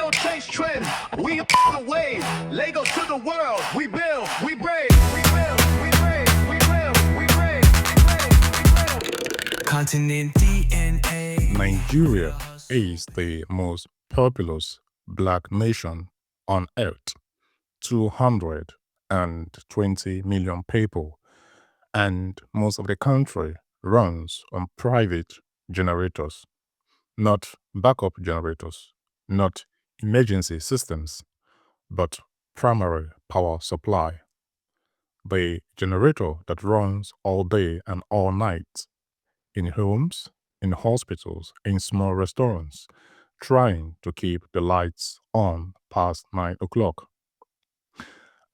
don't chase trends. We on the wave. Lagos to the world. We build, we brave, we build, we brave, we build, we brave, we build. Continent DNA. Nigeria is the most populous black nation on earth, 220 million people, and most of the country runs on private generators, not backup generators, not emergency systems, but primary power supply. The generator that runs all day and all night in homes, in hospitals, in small restaurants, trying to keep the lights on past 9 o'clock.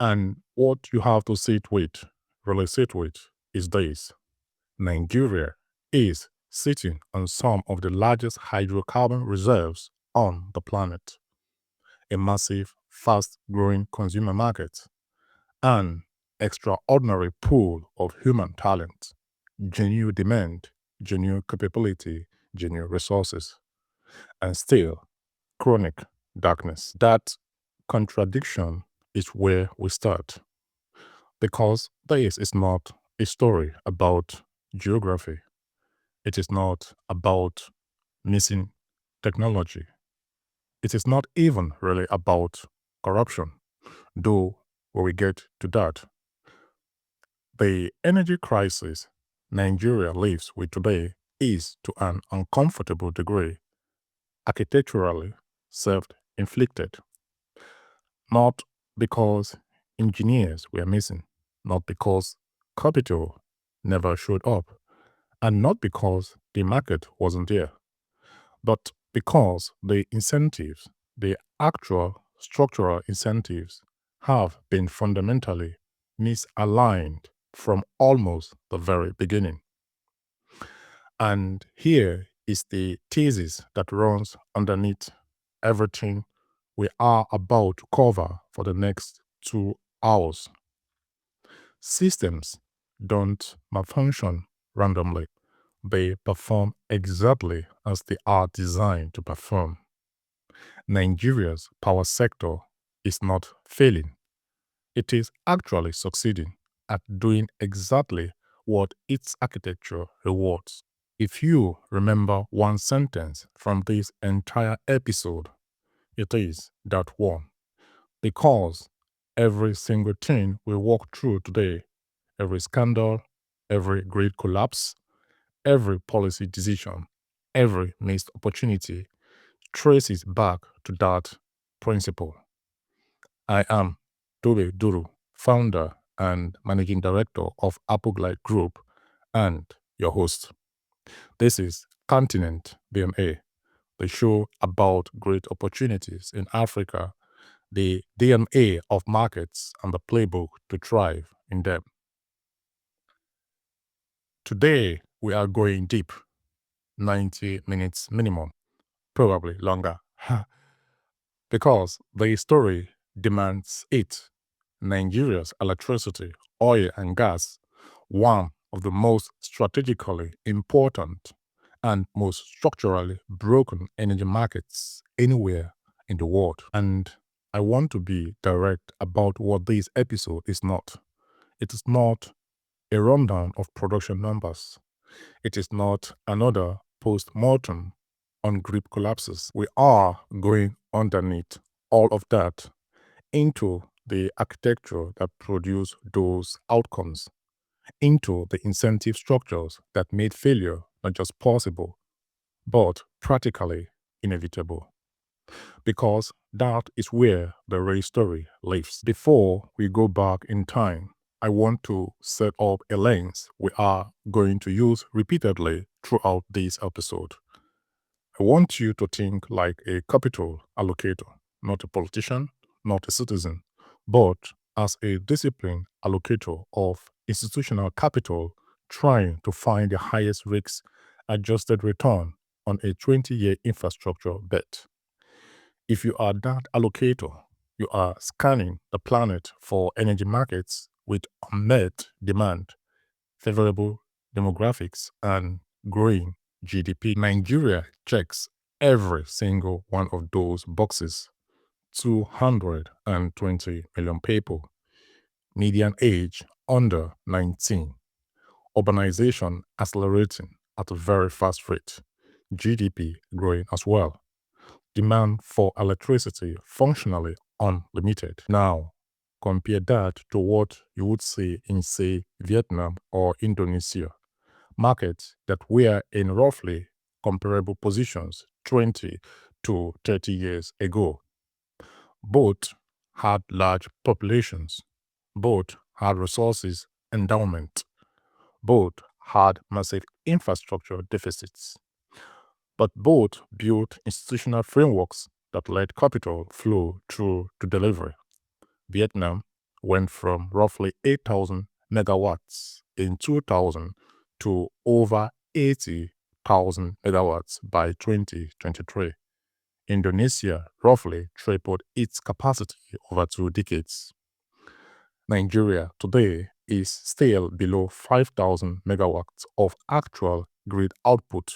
And what you have to really sit with, is this. Nigeria is sitting on some of the largest hydrocarbon reserves on the planet, a massive, fast-growing consumer market, an extraordinary pool of human talent, genuine demand, genuine capability, genuine resources, and still chronic darkness. That contradiction is where we start, because this is not a story about geography. It is not about missing technology. It is not even really about corruption, though when we get to that. The energy crisis Nigeria lives with today is, to an uncomfortable degree, architecturally self-inflicted. Not because engineers were missing, not because capital never showed up, and not because the market wasn't there, but because the incentives, the actual structural incentives, have been fundamentally misaligned from almost the very beginning. And here is the thesis that runs underneath everything we are about to cover for the next 2 hours. Systems don't malfunction randomly. They perform exactly as they are designed to perform. Nigeria's power sector is not failing. It is actually succeeding at doing exactly what its architecture rewards. If you remember one sentence from this entire episode, it is that one. Because every single thing we walk through today, every scandal, every great collapse, every policy decision, every missed opportunity traces back to that principle. I am Tobe Duru, founder and managing director of Appleglide Group, and your host. This is Continent DNA, the show about great opportunities in Africa, the DNA of markets, and the playbook to thrive in them. Today, we are going deep, 90 minutes minimum, probably longer, because the story demands it. Nigeria's electricity, oil, and gas, one of the most strategically important and most structurally broken energy markets anywhere in the world. And I want to be direct about what this episode is not. It is not a rundown of production numbers. It is not another post-mortem on grid collapses. We are going underneath all of that into the architecture that produced those outcomes, into the incentive structures that made failure not just possible, but practically inevitable. Because that is where the real story lives. Before we go back in time, I want to set up a lens we are going to use repeatedly throughout this episode. I want you to think like a capital allocator, not a politician, not a citizen, but as a disciplined allocator of institutional capital trying to find the highest risk-adjusted return on a 20-year infrastructure bet. If you are that allocator, you are scanning the planet for energy markets with unmet demand, favorable demographics, and growing GDP. Nigeria checks every single one of those boxes. 220 million people, median age under 19, urbanization accelerating at a very fast rate, GDP growing as well, demand for electricity functionally unlimited. Now, compare that to what you would see in, say, Vietnam or Indonesia, markets that were in roughly comparable positions 20 to 30 years ago. Both had large populations, both had resources endowment, both had massive infrastructure deficits, but both built institutional frameworks that let capital flow through to delivery. Vietnam went from roughly 8,000 megawatts in 2000 to over 80,000 megawatts by 2023. Indonesia roughly tripled its capacity over 2 decades. Nigeria today is still below 5,000 megawatts of actual grid output,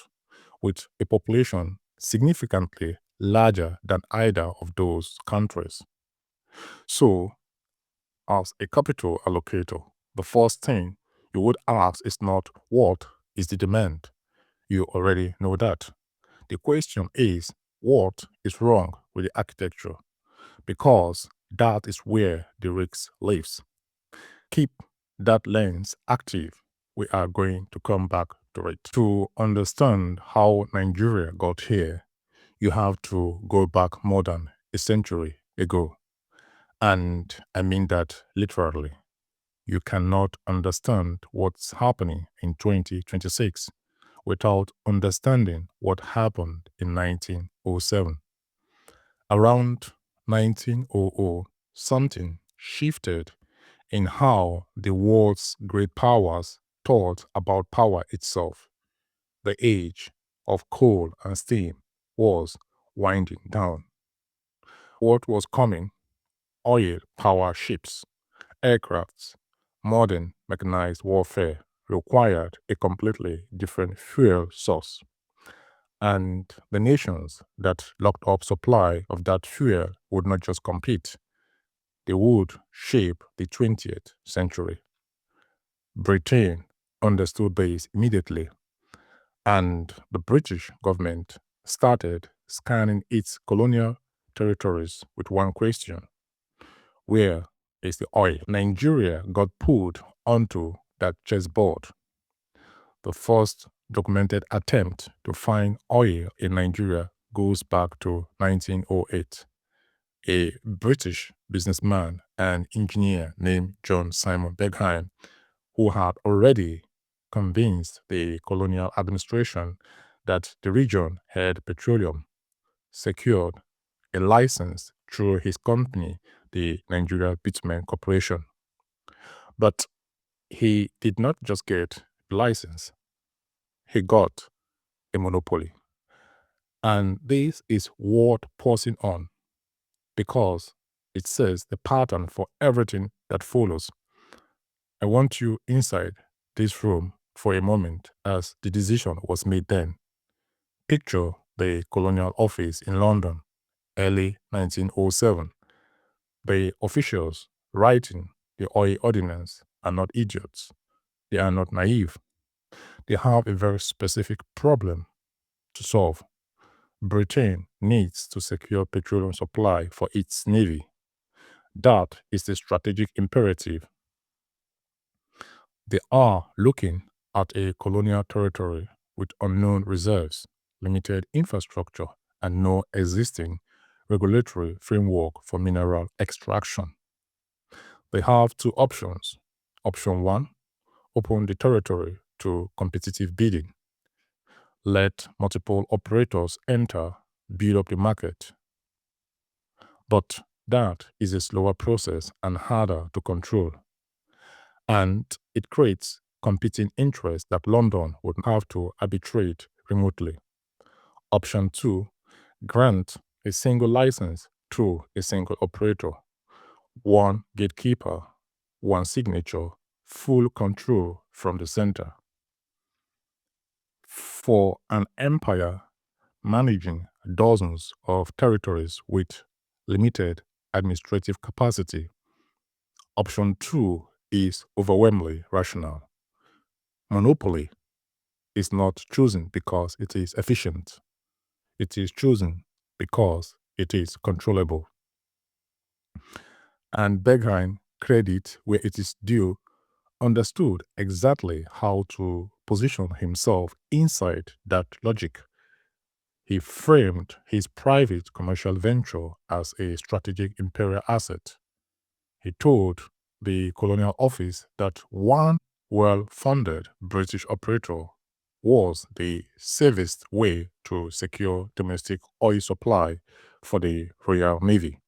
with a population significantly larger than either of those countries. So, as a capital allocator, the first thing you would ask is not what is the demand. You already know that. The question is, what is wrong with the architecture? Because that is where the risk lives. Keep that lens active. We are going to come back to it. To understand how Nigeria got here, you have to go back more than a century ago. And I mean that literally. You cannot understand what's happening in 2026 without understanding what happened in 1907. Around 1900, something shifted in how the world's great powers thought about power itself. The age of coal and steam was winding down. What was coming? Oil power ships, aircrafts, modern mechanized warfare required a completely different fuel source. And the nations that locked up supply of that fuel would not just compete, they would shape the 20th century. Britain understood this immediately, and the British government started scanning its colonial territories with one question: where is the oil? Nigeria got pulled onto that chessboard. The first documented attempt to find oil in Nigeria goes back to 1908. A British businessman and engineer named John Simon Begheim, who had already convinced the colonial administration that the region had petroleum, secured a license through his company, the Nigerian Petroleum Corporation. But he did not just get a license, he got a monopoly. And this is worth pausing on because it says the pattern for everything that follows. I want you inside this room for a moment as the decision was made then. Picture the colonial office in London, early 1907. The officials writing the oil ordinance are not idiots. They are not naive. They have a very specific problem to solve. Britain needs to secure petroleum supply for its navy. That is the strategic imperative. They are looking at a colonial territory with unknown reserves, limited infrastructure, and no existing regulatory framework for mineral extraction. They have two options. Option 1, open the territory to competitive bidding. Let multiple operators enter, build up the market. But that is a slower process and harder to control. And it creates competing interests that London would have to arbitrate remotely. Option 2, grant a single license to a single operator. One gatekeeper, one signature, full control from the center. For an empire managing dozens of territories with limited administrative capacity. Option 2 is overwhelmingly rational. Monopoly is not chosen because it is efficient. It is chosen because it is controllable. And Bergheim, credit where it is due, understood exactly how to position himself inside that logic. He framed his private commercial venture as a strategic imperial asset. He told the colonial office that one well-funded British operator was the safest way to secure domestic oil supply for the Royal Navy.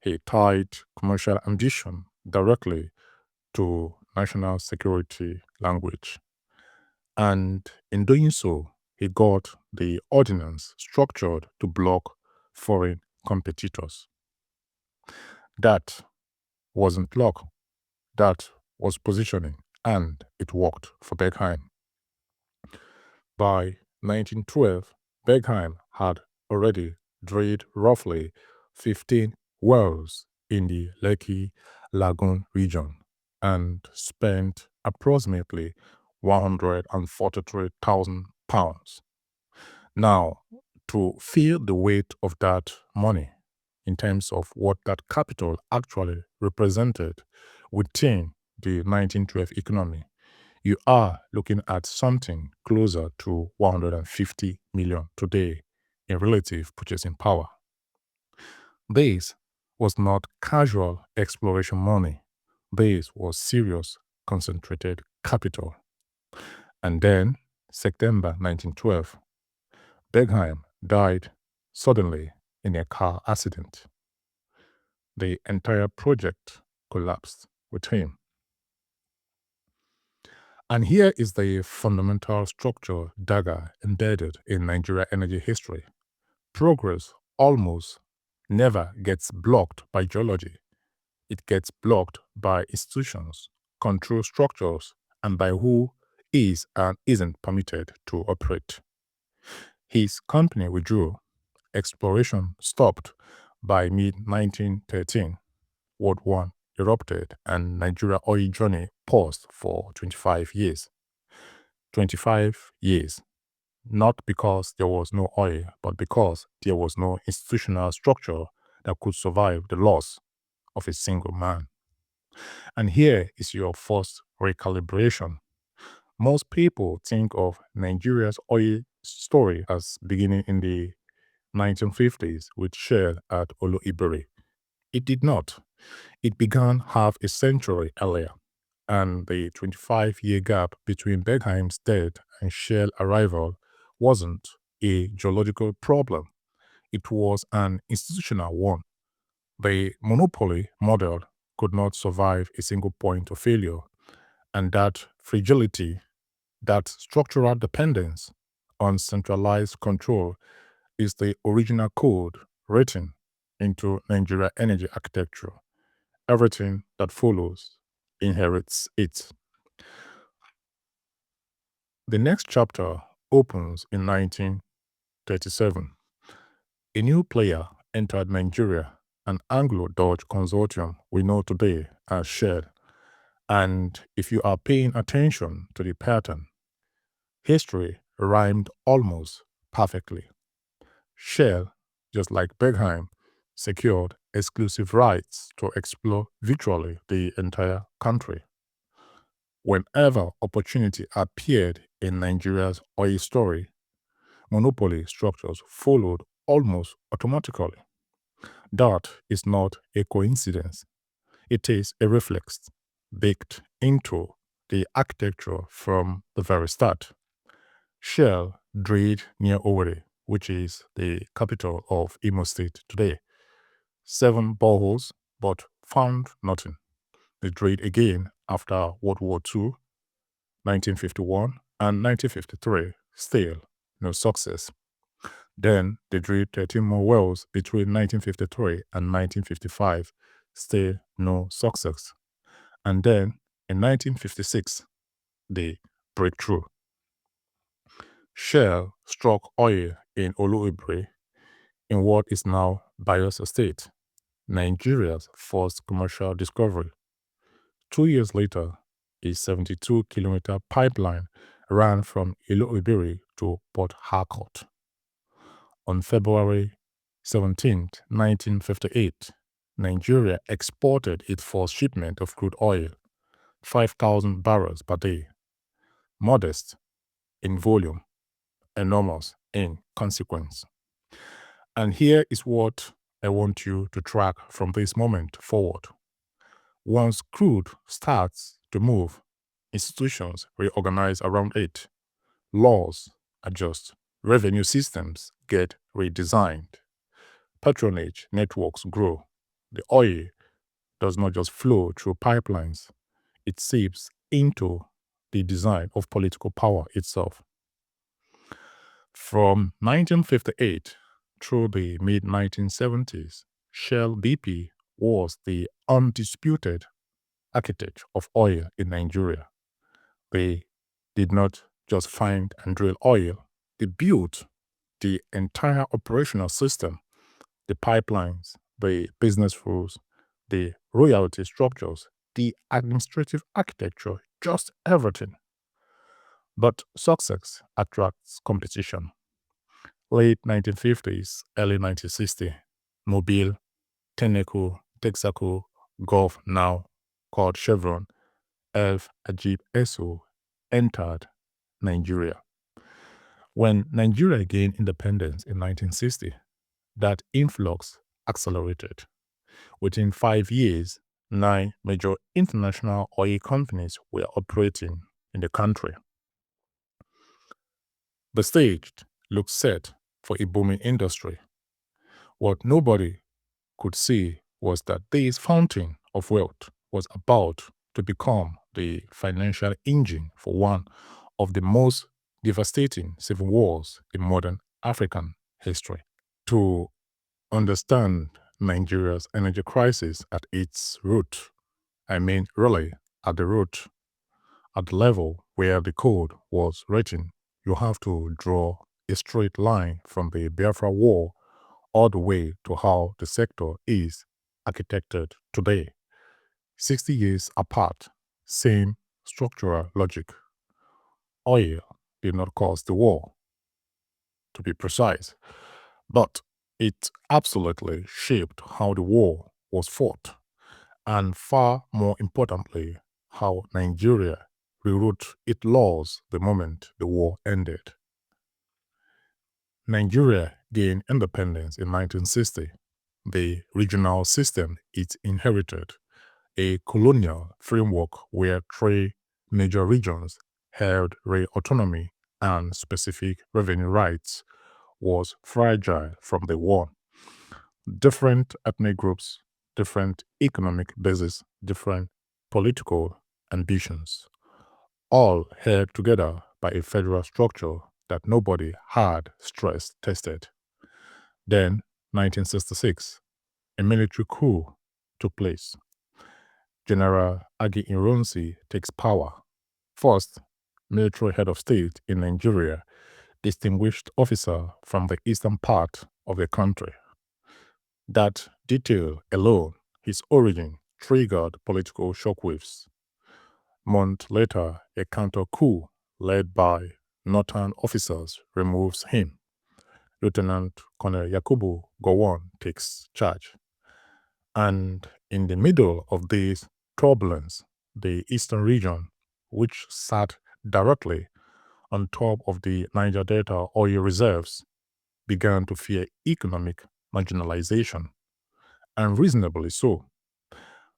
He tied commercial ambition directly to national security language. And in doing so, he got the ordinance structured to block foreign competitors. That wasn't luck, that was positioning, and it worked for Bergheim. By 1912, Bergheim had already drilled roughly 15 wells in the Lekki Lagoon region and spent approximately £143,000. Now, to feel the weight of that money in terms of what that capital actually represented within the 1912 economy, you are looking at something closer to 150 million today in relative purchasing power. This was not casual exploration money. This was serious concentrated capital. And then, September 1912, Bergheim died suddenly in a car accident. The entire project collapsed with him. And here is the fundamental structure dagger embedded in Nigeria energy history. Progress almost never gets blocked by geology. It gets blocked by institutions, control structures, and by who is and isn't permitted to operate. His company withdrew. Exploration stopped by mid-1913. World War erupted and Nigeria oil journey paused for 25 years. 25 years. Not because there was no oil, but because there was no institutional structure that could survive the loss of a single man. And here is your first recalibration. Most people think of Nigeria's oil story as beginning in the 1950s with Shell at Oloibiri. It did not. It began half a century earlier, and the 25-year gap between Bergheim's death and Shell arrival wasn't a geological problem. It was an institutional one. The monopoly model could not survive a single point of failure, and that fragility, that structural dependence on centralized control is the original code written into Nigeria energy architecture. Everything that follows inherits it. The next chapter opens in 1937. A new player entered Nigeria, an Anglo-Dutch consortium we know today as Shell. And if you are paying attention to the pattern, history rhymed almost perfectly. Shell, just like Bergheim, secured exclusive rights to explore virtually the entire country. Whenever opportunity appeared in Nigeria's oil story, monopoly structures followed almost automatically. That is not a coincidence. It is a reflex baked into the architecture from the very start. Shell drilled near Owerri, which is the capital of Imo State today. 7 boreholes, but found nothing. They drilled again after World War II, 1951, and 1953. Still no success. Then they drilled 13 more wells between 1953 and 1955. Still no success. And then in 1956, they break through. Shell struck oil in Oluibiri in what is now Bayelsa State, Nigeria's first commercial discovery. 2 years later, a 72-kilometer pipeline ran from Iloibiri to Port Harcourt. On February 17, 1958, Nigeria exported its first shipment of crude oil, 5,000 barrels per day. Modest in volume, enormous in consequence. And here is what I want you to track from this moment forward. Once crude starts to move, institutions reorganize around it, laws adjust, revenue systems get redesigned, patronage networks grow. The oil does not just flow through pipelines, it seeps into the design of political power itself. From 1958 through the mid-1970s, Shell BP was the undisputed architect of oil in Nigeria. They did not just find and drill oil, they built the entire operational system, the pipelines, the business rules, the royalty structures, the administrative architecture, just everything. But success attracts competition. Late 1950s, early 1960s, Mobil, Tenneco, Texaco, Gulf, now called Chevron, Elf Ajib Esso, entered Nigeria. When Nigeria gained independence in 1960, that influx accelerated. Within 5 years, 9 major international oil companies were operating in the country. The stage looked set for a booming industry. What nobody could see was that this fountain of wealth was about to become the financial engine for one of the most devastating civil wars in modern African history. To understand Nigeria's energy crisis at its root, I mean really at the root, at the level where the code was written, you have to draw a straight line from the Biafran War all the way to how the sector is architected today. 60 years apart, same structural logic. Oil did not cause the war, to be precise, but it absolutely shaped how the war was fought, and far more importantly, how Nigeria rewrote its laws the moment the war ended. Nigeria gained independence in 1960. The regional system it inherited, a colonial framework where 3 major regions held real autonomy and specific revenue rights, was fragile from the war. Different ethnic groups, different economic bases, different political ambitions, all held together by a federal structure that nobody had stress tested. Then, 1966, a military coup took place. General Agi Ironsi takes power. First military head of state in Nigeria, distinguished officer from the eastern part of the country. That detail alone, his origin, triggered political shockwaves. Months later, a counter coup led by northern officers removes him. Lieutenant Colonel Yakubu Gowon takes charge. And in the middle of this turbulence, the eastern region, which sat directly on top of the Niger Delta oil reserves, began to fear economic marginalization, and reasonably so.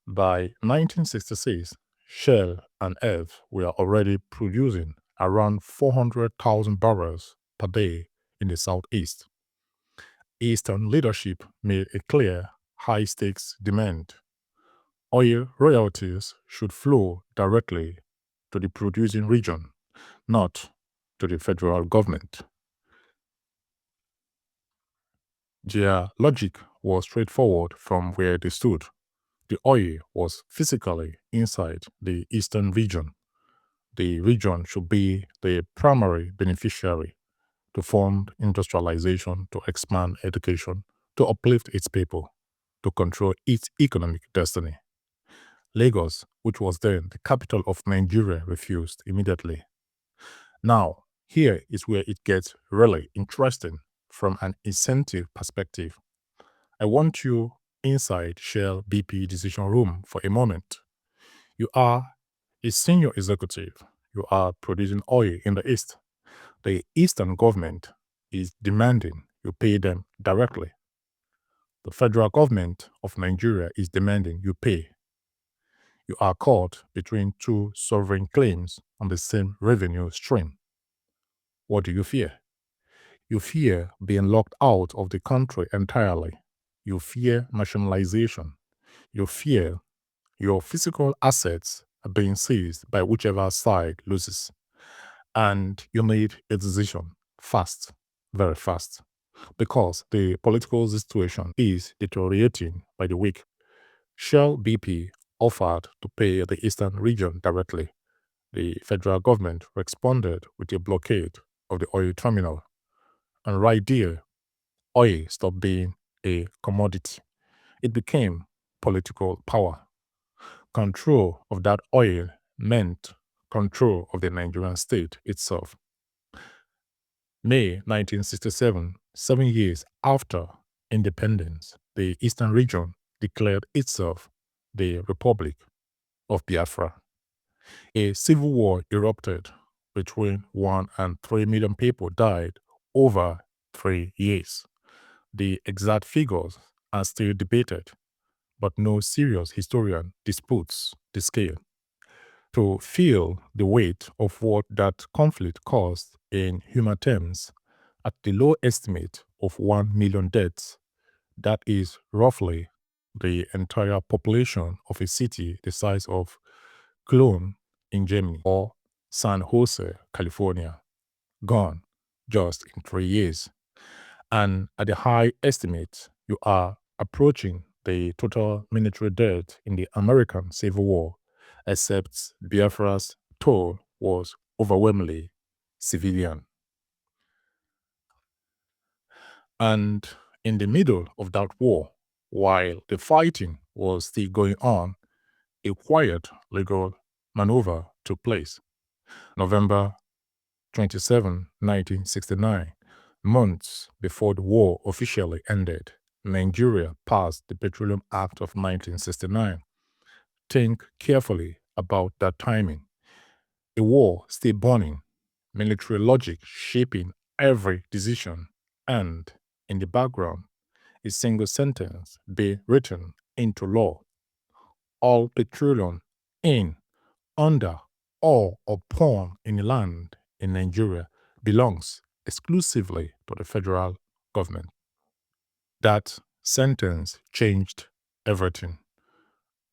By 1966, Shell and ELF were already producing around 400,000 barrels per day in the southeast. Eastern leadership made a clear, high-stakes demand. Oil royalties should flow directly to the producing region, not to the federal government. Their logic was straightforward from where they stood. The oil was physically inside the eastern region. The region should be the primary beneficiary to fund industrialization, to expand education, to uplift its people, to control its economic destiny. Lagos, which was then the capital of Nigeria, refused immediately. Now, here is where it gets really interesting from an incentive perspective. I want you inside Shell BP decision room for a moment. You are a senior executive. You are producing oil in the East. The Eastern government is demanding you pay them directly. The federal government of Nigeria is demanding you pay. You are caught between two sovereign claims on the same revenue stream. What do you fear? You fear being locked out of the country entirely. You fear nationalization. You fear your physical assets are being seized by whichever side loses. And you made a decision fast, very fast, because the political situation is deteriorating by the week. Shell BP offered to pay the Eastern region directly. The federal government responded with a blockade of the oil terminal. And right there, oil stopped being a commodity. It became political power. Control of that oil meant control of the Nigerian state itself. May 1967, 7 years after independence, the Eastern region declared itself the Republic of Biafra. A civil war erupted. Between 1 and 3 million people died over 3 years. The exact figures are still debated, but no serious historian disputes the scale. To feel the weight of what that conflict caused in human terms, at the low estimate of 1 million deaths, that is roughly the entire population of a city the size of Cologne in Germany or San Jose, California, gone just in 3 years. And at the high estimate, you are approaching the total military death in the American Civil War, except Biafra's toll was overwhelmingly civilian. And in the middle of that war, while the fighting was still going on, a quiet legal maneuver took place. November 27, 1969, months before the war officially ended, Nigeria passed the Petroleum Act of 1969. Think carefully about that timing. A war still burning, military logic shaping every decision, and in the background, a single sentence be written into law. All petroleum in, under, or upon any land in Nigeria belongs exclusively to the federal government. That sentence changed everything.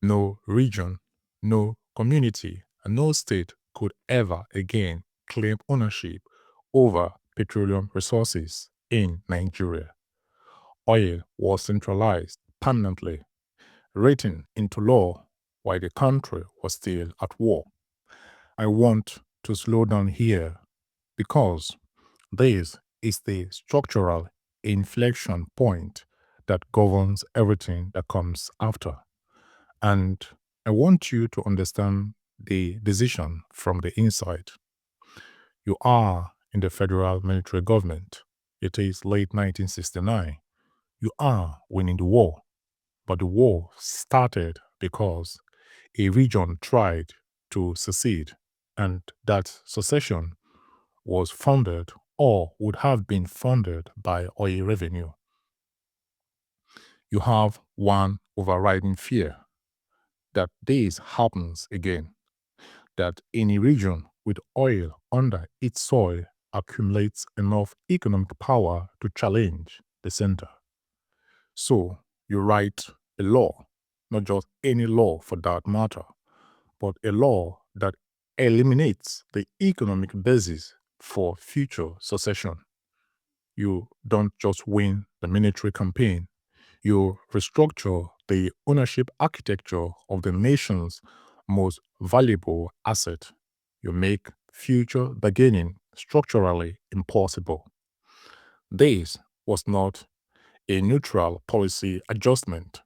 No region, no community, and no state could ever again claim ownership over petroleum resources in Nigeria. Oil was centralized permanently, written into law while the country was still at war. I want to slow down here because this is the structural inflection point that governs everything that comes after. And I want you to understand the decision from the inside. You are in the federal military government. It is late 1969. You are winning the war. But the war started because a region tried to secede, and that secession was funded or would have been funded by oil revenue. You have one overriding fear that this happens again, that any region with oil under its soil accumulates enough economic power to challenge the center. So you write a law, not just any law for that matter, but a law that eliminates the economic basis for future secession. You don't just win the military campaign, you restructure the ownership architecture of the nation's most valuable asset. You make future bargaining structurally impossible. This was not a neutral policy adjustment.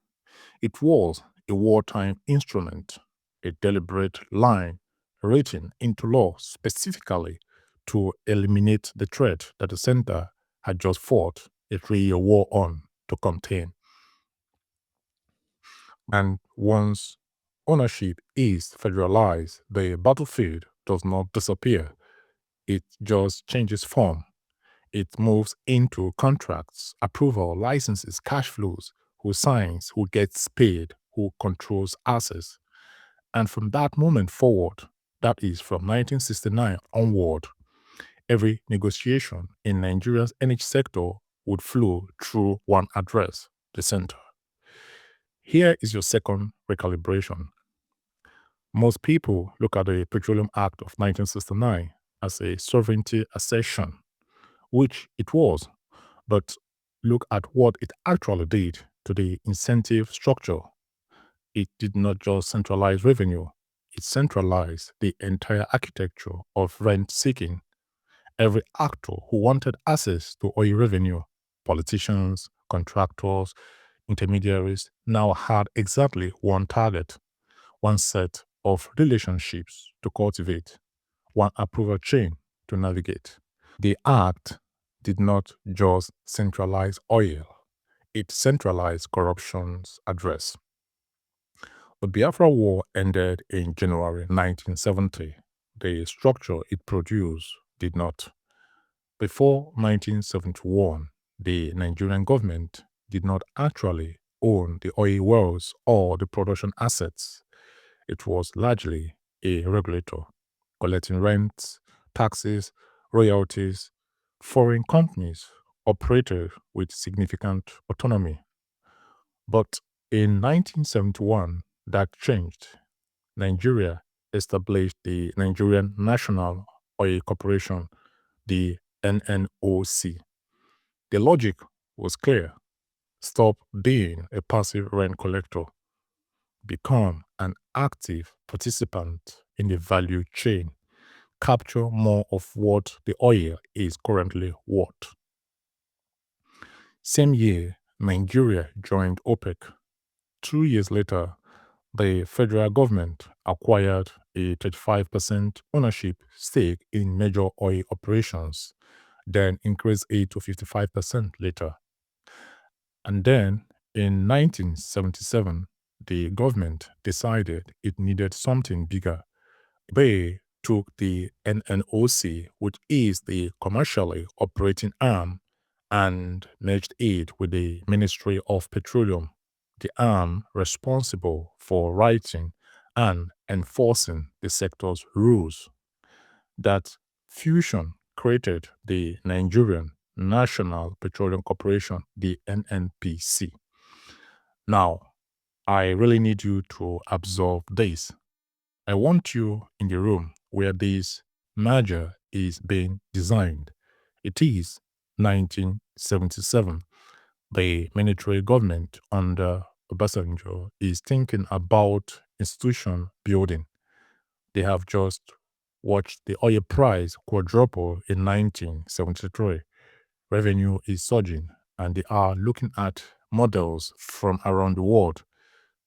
It was a wartime instrument, a deliberate line written into law specifically to eliminate the threat that the center had just fought a 3-year war on to contain. And once ownership is federalized, the battlefield does not disappear. It just changes form. It moves into contracts, approval, licenses, cash flows, who signs, who gets paid, who controls assets. And from that moment forward, that is from 1969 onward, every negotiation in Nigeria's energy sector would flow through one address, the center. Here is your second recalibration. Most people look at the Petroleum Act of 1969 as a sovereignty accession, which it was, but look at what it actually did to the incentive structure. It did not just centralize revenue, it centralized the entire architecture of rent seeking. Every actor who wanted access to oil revenue, politicians, contractors, intermediaries, now had exactly one target, one set of relationships to cultivate, one approval chain to navigate. The act did not just centralize oil, it centralized corruption's address. The Biafran War ended in January 1970. The structure it produced did not. Before 1971, the Nigerian government did not actually own the oil wells or the production assets. It was largely a regulator, collecting rents, taxes, royalties. Foreign companies operated with significant autonomy. But in 1971, that changed. Nigeria established the Nigerian National Oil Corporation, the NNOC. The logic was clear. Stop being a passive rent collector. Become an active participant in the value chain. Capture more of what the oil is currently worth. Same year, Nigeria joined OPEC. 2 years later, the federal government acquired a 35% ownership stake in major oil operations, then increased it to 55% later. And then in 1977, the government decided it needed something bigger. They took the NNOC, which is the commercially operating arm, and merged it with the Ministry of Petroleum, the arm responsible for writing and enforcing the sector's rules. That fusion created the Nigerian National Petroleum Corporation, the NNPC. Now, I really need you to absorb this. I want you in the room where this merger is being designed. It is 1977. The military government under Obasanjo is thinking about institution building. They have just watched the oil price quadruple in 1973. Revenue is surging, and they are looking at models from around the world.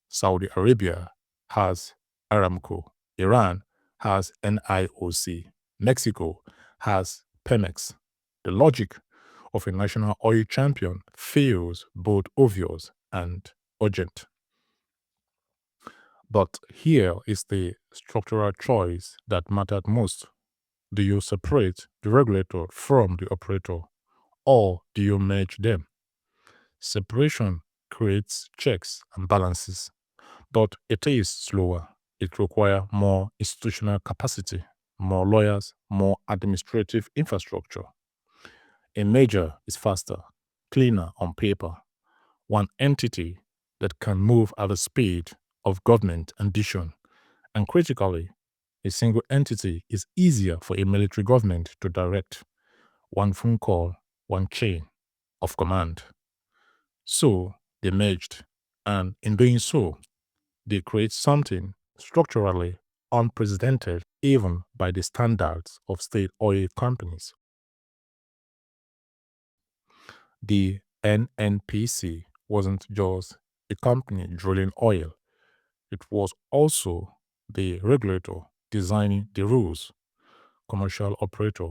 Saudi Arabia has Aramco, Iran has NIOC, Mexico has Pemex. The logic of a national oil champion feels both obvious and urgent. But here is the structural choice that mattered most. Do you separate the regulator from the operator, or do you merge them? Separation creates checks and balances, but it is slower. It requires more institutional capacity, more lawyers, more administrative infrastructure. A merger is faster, cleaner on paper, one entity that can move at the speed of government ambition. And critically, a single entity is easier for a military government to direct. One phone call, one chain of command. So they merged, and in doing so, they create something structurally unprecedented even by the standards of state oil companies. The NNPC wasn't just a company drilling oil, it was also the regulator designing the rules, commercial operator,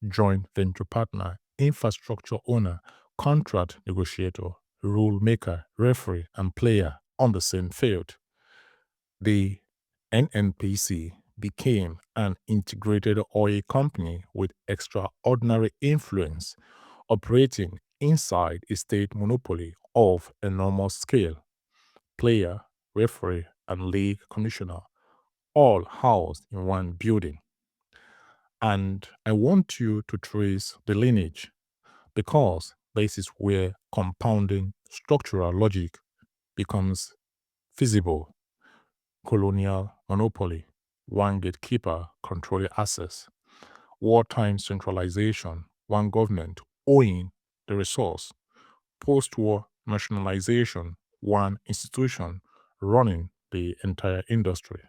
joint venture partner, infrastructure owner, contract negotiator, rule maker, referee, and player on the same field. The NNPC became an integrated oil company with extraordinary influence, operating inside a state monopoly of enormous scale. Player, referee, and league commissioner all housed in one building. And I want you to trace the lineage because this is where compounding structural logic becomes feasible. Colonial monopoly, one gatekeeper controlling access. Wartime centralization, one government owning the resource. Post-war nationalization, one institution running the entire industry.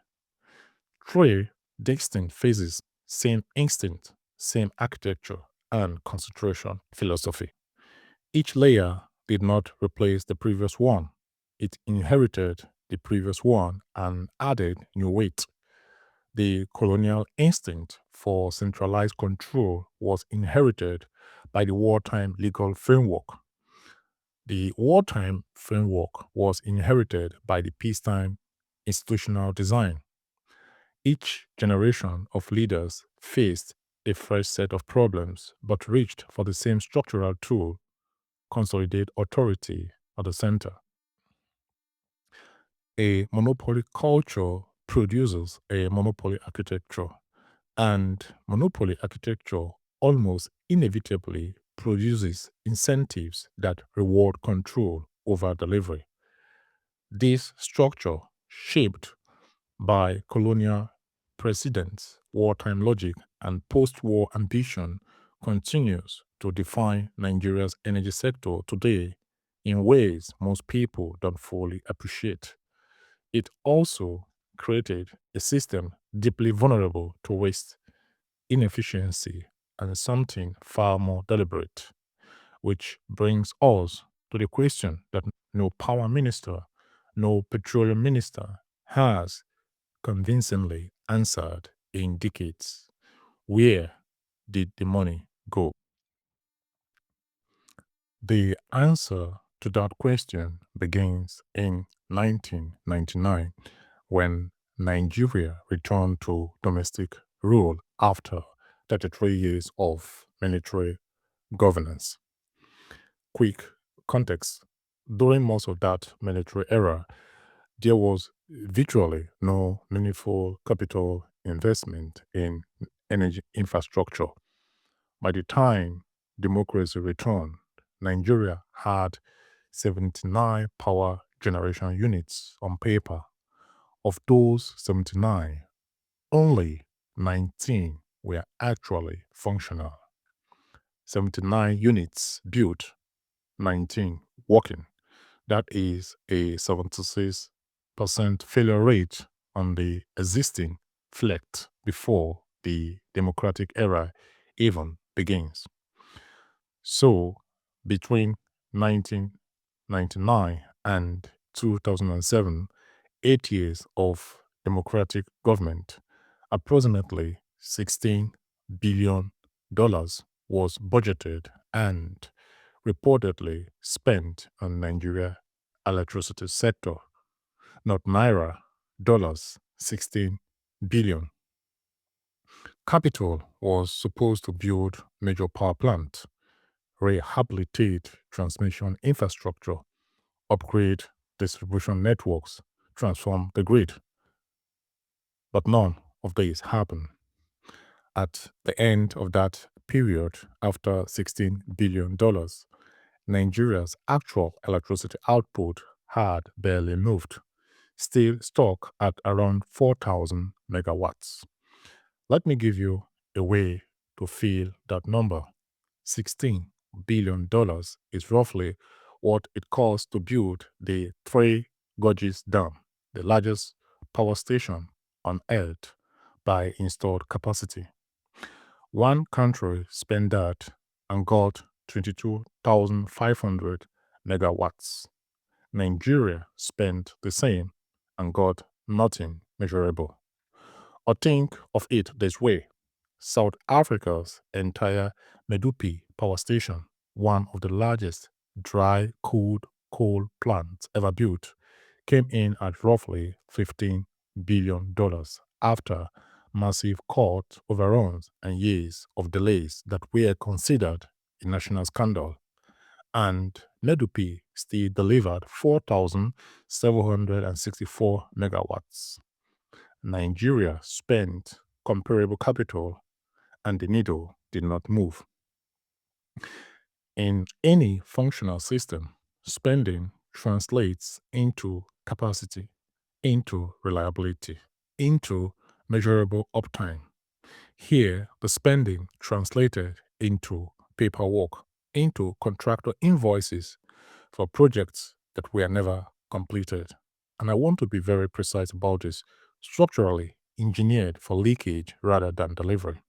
Three distinct phases, same instinct, same architecture, and concentration philosophy. Each layer did not replace the previous one. It inherited the previous one and added new weight. The colonial instinct for centralized control was inherited by the wartime legal framework. The wartime framework was inherited by the peacetime institutional design. Each generation of leaders faced a fresh set of problems but reached for the same structural tool, consolidate authority at the center. A monopoly culture produces a monopoly architecture, and monopoly architecture almost inevitably produces incentives that reward control over delivery. This structure, shaped by colonial precedents, wartime logic, and post war ambition, continues to define Nigeria's energy sector today in ways most people don't fully appreciate. It also created a system deeply vulnerable to waste, inefficiency, and something far more deliberate, which brings us to the question that no power minister, no petroleum minister has convincingly answered in decades. Where did the money go? The answer to that question begins in 1999 when Nigeria returned to domestic rule after 33 years of military governance. Quick context: during most of that military era, there was virtually no meaningful capital investment in energy infrastructure. By the time democracy returned, Nigeria had 79 power generation units on paper. Of those 79, only 19 were actually functional. 79 units built, 19 working. That is a 76% failure rate on the existing fleet before the democratic era even begins. So, between 1999 and 2007, 8 years of democratic government, approximately $16 billion was budgeted and reportedly spent on Nigeria electricity sector, not naira, dollars, 16 billion. Capital was supposed to build major power plant, rehabilitate transmission infrastructure, upgrade distribution networks, transform the grid. But none of this happened. At the end of that period, after $16 billion, Nigeria's actual electricity output had barely moved, still stuck at around 4,000 megawatts. Let me give you a way to feel that number. $16 billion is roughly what it costs to build the Three Gorges Dam, the largest power station on Earth by installed capacity. One country spent that and got 22,500 megawatts. Nigeria spent the same and got nothing measurable. Or think of it this way. South Africa's entire Medupi power station, one of the largest dry-cooled coal plants ever built, came in at roughly $15 billion after massive court overruns and years of delays that were considered a national scandal. And Medupi still delivered 4,764 megawatts. Nigeria spent comparable capital and the needle did not move. In any functional system, spending translates into capacity, into reliability, into measurable uptime. Here, the spending translated into paperwork, into contractor invoices for projects that were never completed. And I want to be very precise about this, structurally engineered for leakage rather than delivery.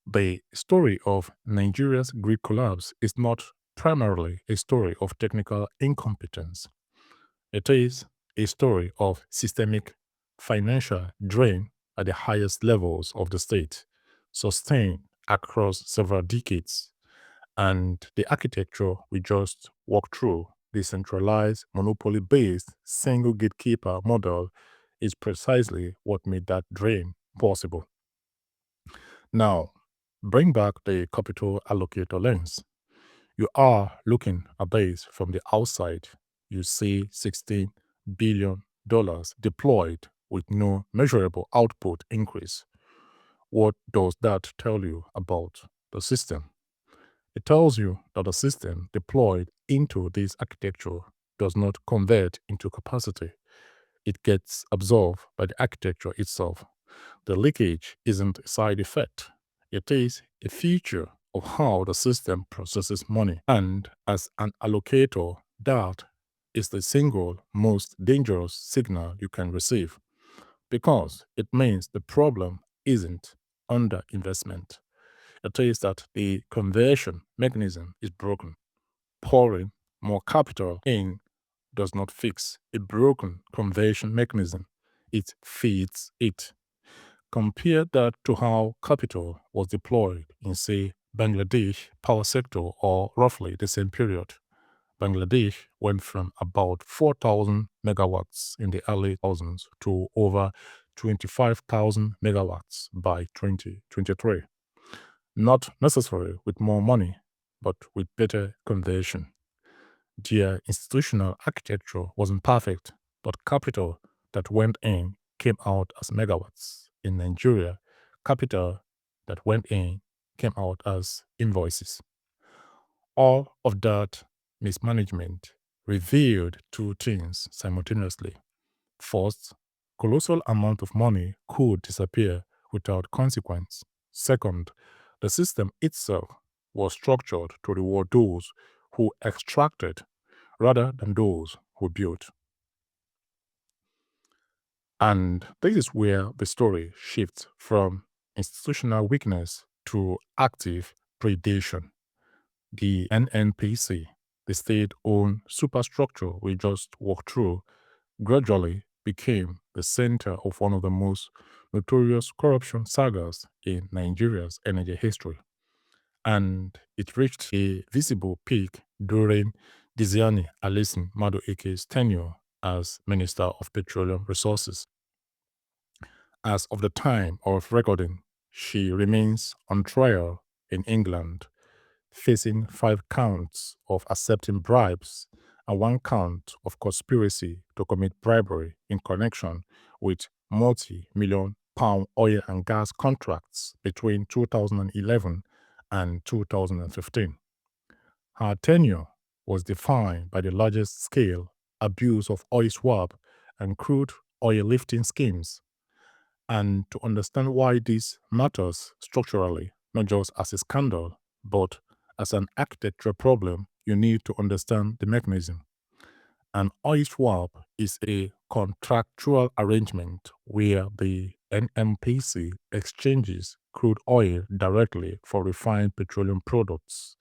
The story of Nigeria's grid collapse is not primarily a story of technical incompetence. It is a story of systemic financial drain at the highest levels of the state, sustained across several decades. And the architecture we just walked through, the centralized, monopoly based, single gatekeeper model, is precisely what made that drain possible. Now, bring back the capital allocator lens. You are looking at this from the outside. You see $16 billion deployed with no measurable output increase. What does that tell you about the system? It tells you that the system deployed into this architecture does not convert into capacity. It gets absorbed by the architecture itself. The leakage isn't a side effect. It is a feature of how the system processes money. And as an allocator, that is the single most dangerous signal you can receive because it means the problem isn't underinvestment. It is that the conversion mechanism is broken. Pouring more capital in does not fix a broken conversion mechanism, it feeds it. Compare that to how capital was deployed in, say, Bangladesh power sector or roughly the same period. Bangladesh went from about 4,000 megawatts in the early thousands to over 25,000 megawatts by 2023. Not necessarily with more money, but with better conversion. Their institutional architecture wasn't perfect, but capital that went in came out as megawatts. In Nigeria, capital that went in came out as invoices. All of that mismanagement revealed two things simultaneously. First, colossal amount of money could disappear without consequence. Second, the system itself was structured to reward those who extracted rather than those who built. And this is where the story shifts from institutional weakness to active predation. The NNPC, the state-owned superstructure we just walked through, gradually became the center of one of the most notorious corruption sagas in Nigeria's energy history. And it reached a visible peak during Diziani Alison Madueke's tenure as Minister of Petroleum Resources. As of the time of recording, she remains on trial in England, facing 5 counts of accepting bribes and 1 count of conspiracy to commit bribery in connection with multi-million pound oil and gas contracts between 2011 and 2015. Her tenure was defined by the largest scale abuse of oil swap and crude oil lifting schemes. And to understand why this matters structurally, not just as a scandal, but as an architectural problem, you need to understand the mechanism. An oil swap is a contractual arrangement where the NNPC exchanges crude oil directly for refined petroleum products.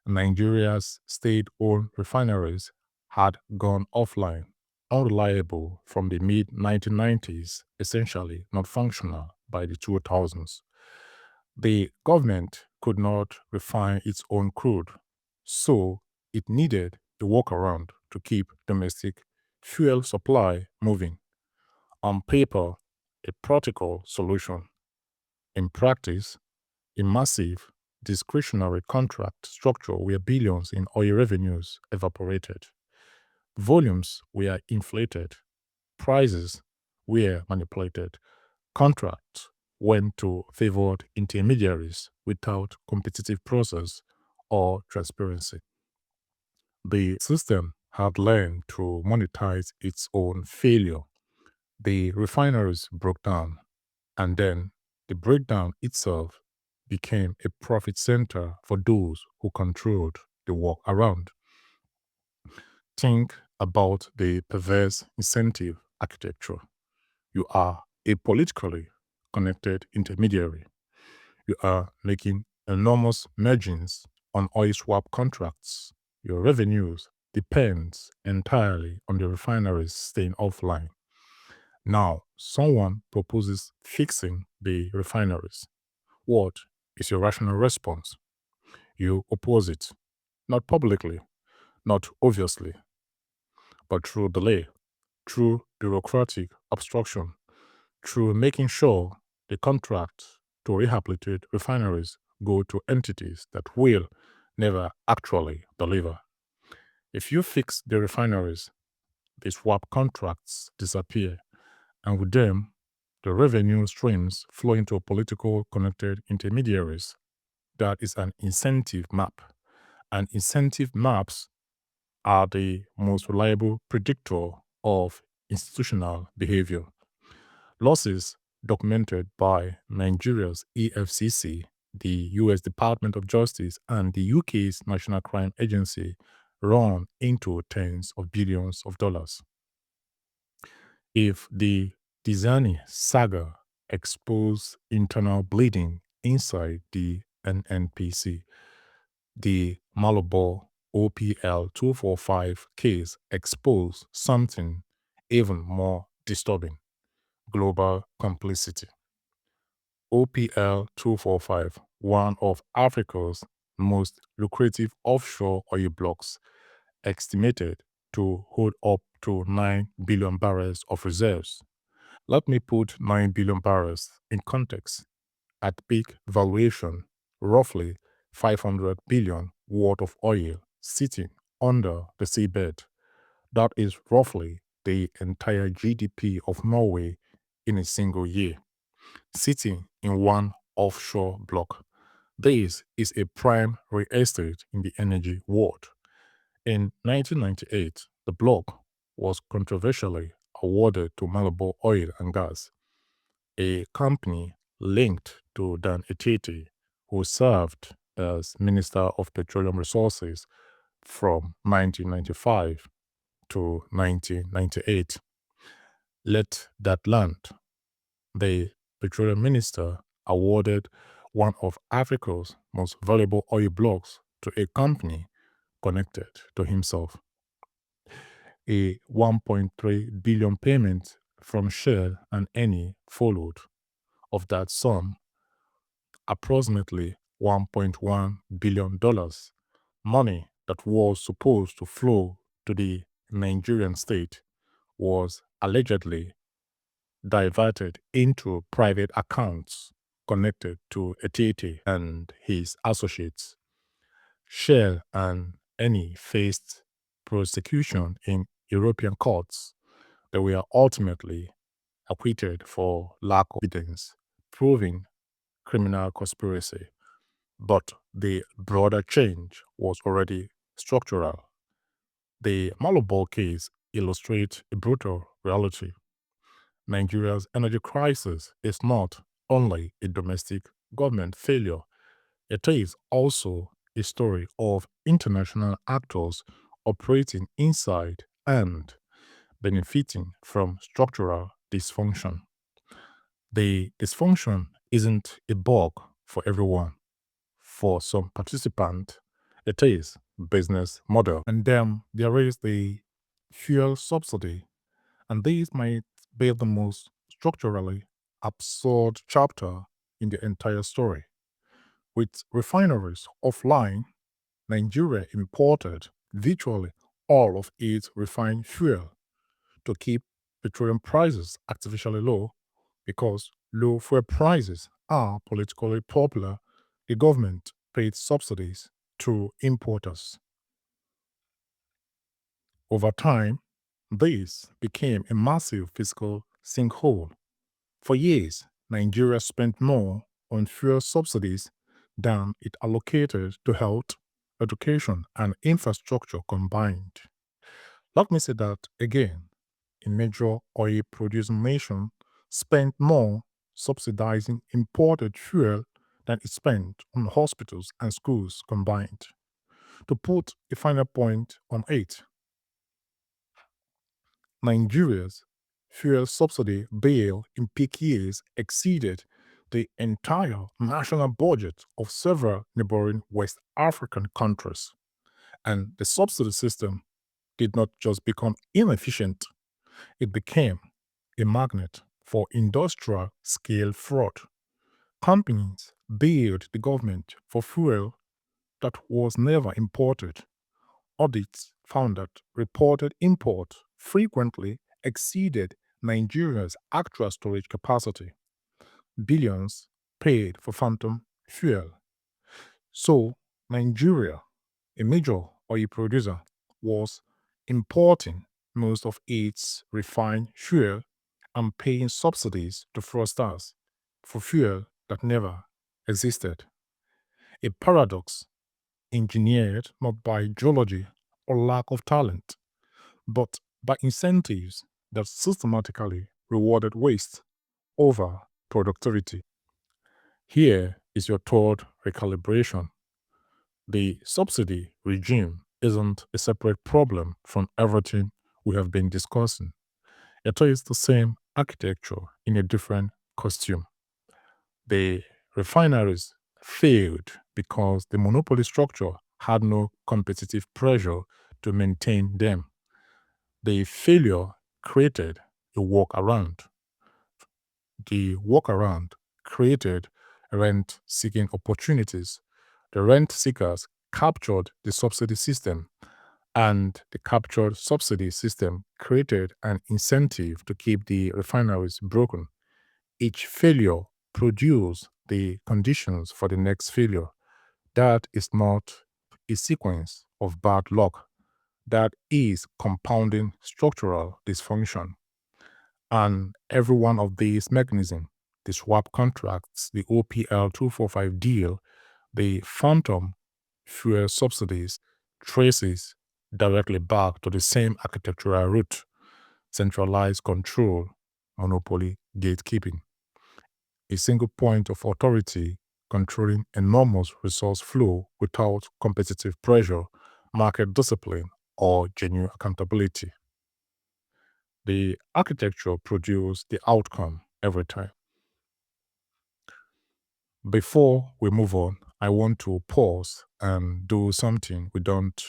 Nigeria's state-owned refineries had gone offline, unreliable from the mid-1990s, essentially not functional by the 2000s. The government could not refine its own crude, so it needed a workaround to keep domestic fuel supply moving. On paper, a practical solution. In practice, a massive discretionary contract structure where billions in oil revenues evaporated. Volumes were inflated, prices were manipulated, contracts went to favored intermediaries without competitive process or transparency. The system had learned to monetize its own failure. The refineries broke down, and then the breakdown itself became a profit center for those who controlled the work around. Think about the perverse incentive architecture. You are a politically connected intermediary. You are making enormous margins on oil swap contracts. Your revenues depends entirely on the refineries staying offline. Now, someone proposes fixing the refineries. What is your rational response? You oppose it, not publicly, not obviously, but through delay, through bureaucratic obstruction, through making sure the contracts to rehabilitate refineries go to entities that will never actually deliver. If you fix the refineries, the swap contracts disappear, and with them, the revenue streams flow into political connected intermediaries. That is an incentive map. And incentive maps are the most reliable predictor of institutional behavior. Losses documented by Nigeria's EFCC, the US Department of Justice, and the UK's National Crime Agency run into tens of billions of dollars. If the Dizani saga exposed internal bleeding inside the NNPC, the Malabu OPL 245 case exposed something even more disturbing: global complicity. OPL 245, one of Africa's most lucrative offshore oil blocks, estimated to hold up to 9 billion barrels of reserves. Let me put 9 billion barrels in context. At peak valuation, roughly 500 billion worth of oil sitting under the seabed. That is roughly the entire GDP of Norway in a single year, sitting in one offshore block. This is a prime real estate in the energy world. In 1998, the block was controversially awarded to Malabu Oil and Gas, a company linked to Dan Etete, who served as Minister of Petroleum Resources from 1995 to 1998. Let that land. The petroleum minister awarded one of Africa's most valuable oil blocks to a company connected to himself. A 1.3 billion payment from Shell and Eni followed. Of that sum, approximately $1.1 billion, money that was supposed to flow to the Nigerian state, was allegedly diverted into private accounts connected to Etete and his associates. Shell and Eni faced prosecution in European courts. They were ultimately acquitted for lack of evidence, proving criminal conspiracy. But the broader change was already structural. The Malabar case illustrates a brutal reality. Nigeria's energy crisis is not only a domestic government failure, it is also a story of international actors operating inside and benefiting from structural dysfunction. The dysfunction isn't a bug for everyone. For some participants, It is business model. And then there is the fuel subsidy, and this might be the most structurally absurd chapter in the entire story. With refineries offline, Nigeria imported virtually all of its refined fuel to keep petroleum prices artificially low because low fuel prices are politically popular. The government paid subsidies to importers. Over time, this became a massive fiscal sinkhole. For years, Nigeria spent more on fuel subsidies than it allocated to health, education, and infrastructure combined. Let me say that again. A major oil producing nation spent more subsidizing imported fuel than it spent on hospitals and schools combined. To put a final point on it, Nigeria's fuel subsidy bill in peak years exceeded the entire national budget of several neighboring West African countries. And the subsidy system did not just become inefficient, it became a magnet for industrial scale fraud. Companies billed the government for fuel that was never imported. Audits found that reported import frequently exceeded Nigeria's actual storage capacity. Billions paid for phantom fuel. So, Nigeria, a major oil producer, was importing most of its refined fuel and paying subsidies to fraudsters for fuel that never existed. A paradox engineered not by geology or lack of talent, but by incentives that systematically rewarded waste over productivity. Here is your third recalibration. The subsidy regime isn't a separate problem from everything we have been discussing. It is the same architecture in a different costume. The refineries failed because the monopoly structure had no competitive pressure to maintain them. The failure created a workaround. The workaround created rent seeking opportunities. The rent seekers captured the subsidy system, and the captured subsidy system created an incentive to keep the refineries broken. Each failure produced the conditions for the next failure. That is not a sequence of bad luck. That is compounding structural dysfunction. And every one of these mechanisms, the swap contracts, the OPL 245 deal, the phantom fuel subsidies, traces directly back to the same architectural root: centralized control, monopoly, gatekeeping. A single point of authority controlling enormous resource flow without competitive pressure, market discipline, or genuine accountability. The architecture produces the outcome every time. Before we move on, I want to pause and do something we don't